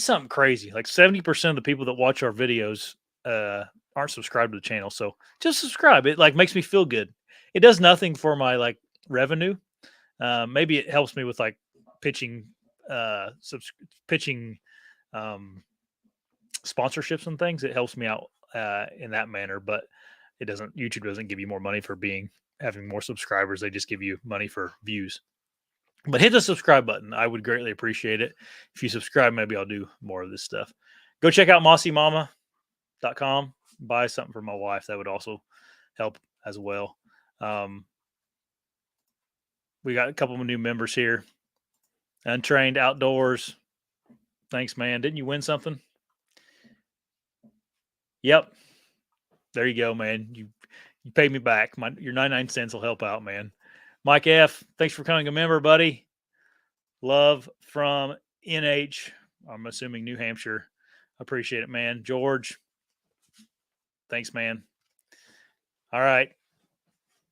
something crazy. Like 70% of the people that watch our videos aren't subscribed to the channel. So just subscribe. It makes me feel good. It does nothing for my revenue. Maybe it helps me with pitching sponsorships and things. It helps me out in that manner, but YouTube doesn't give you more money for having more subscribers. They just give you money for views. But hit the subscribe button. I would greatly appreciate it. If you subscribe, maybe I'll do more of this stuff. Go check out mossymama.com. Buy something for my wife. That would also help as well. We got a couple of new members here. Untrained Outdoors. Thanks, man. Didn't you win something? Yep. There you go, man. You paid me back. Your 99 cents will help out, man. Mike F., thanks for becoming a member, buddy. Love from NH. I'm assuming New Hampshire. Appreciate it, man. George, thanks, man. All right.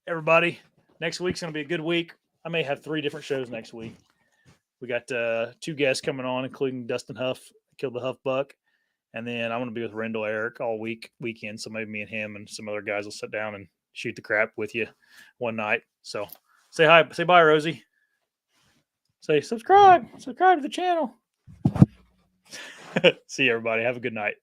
Everybody, next week's going to be a good week. I may have 3 different shows next week. We got 2 guests coming on, including Dustin Huff, killed the Huff buck. And then I'm going to be with Rendell Eric all weekend. So maybe me and him and some other guys will sit down and shoot the crap with you one night. So say hi. Say bye, Rosie. Say subscribe. Subscribe to the channel. See you, everybody. Have a good night.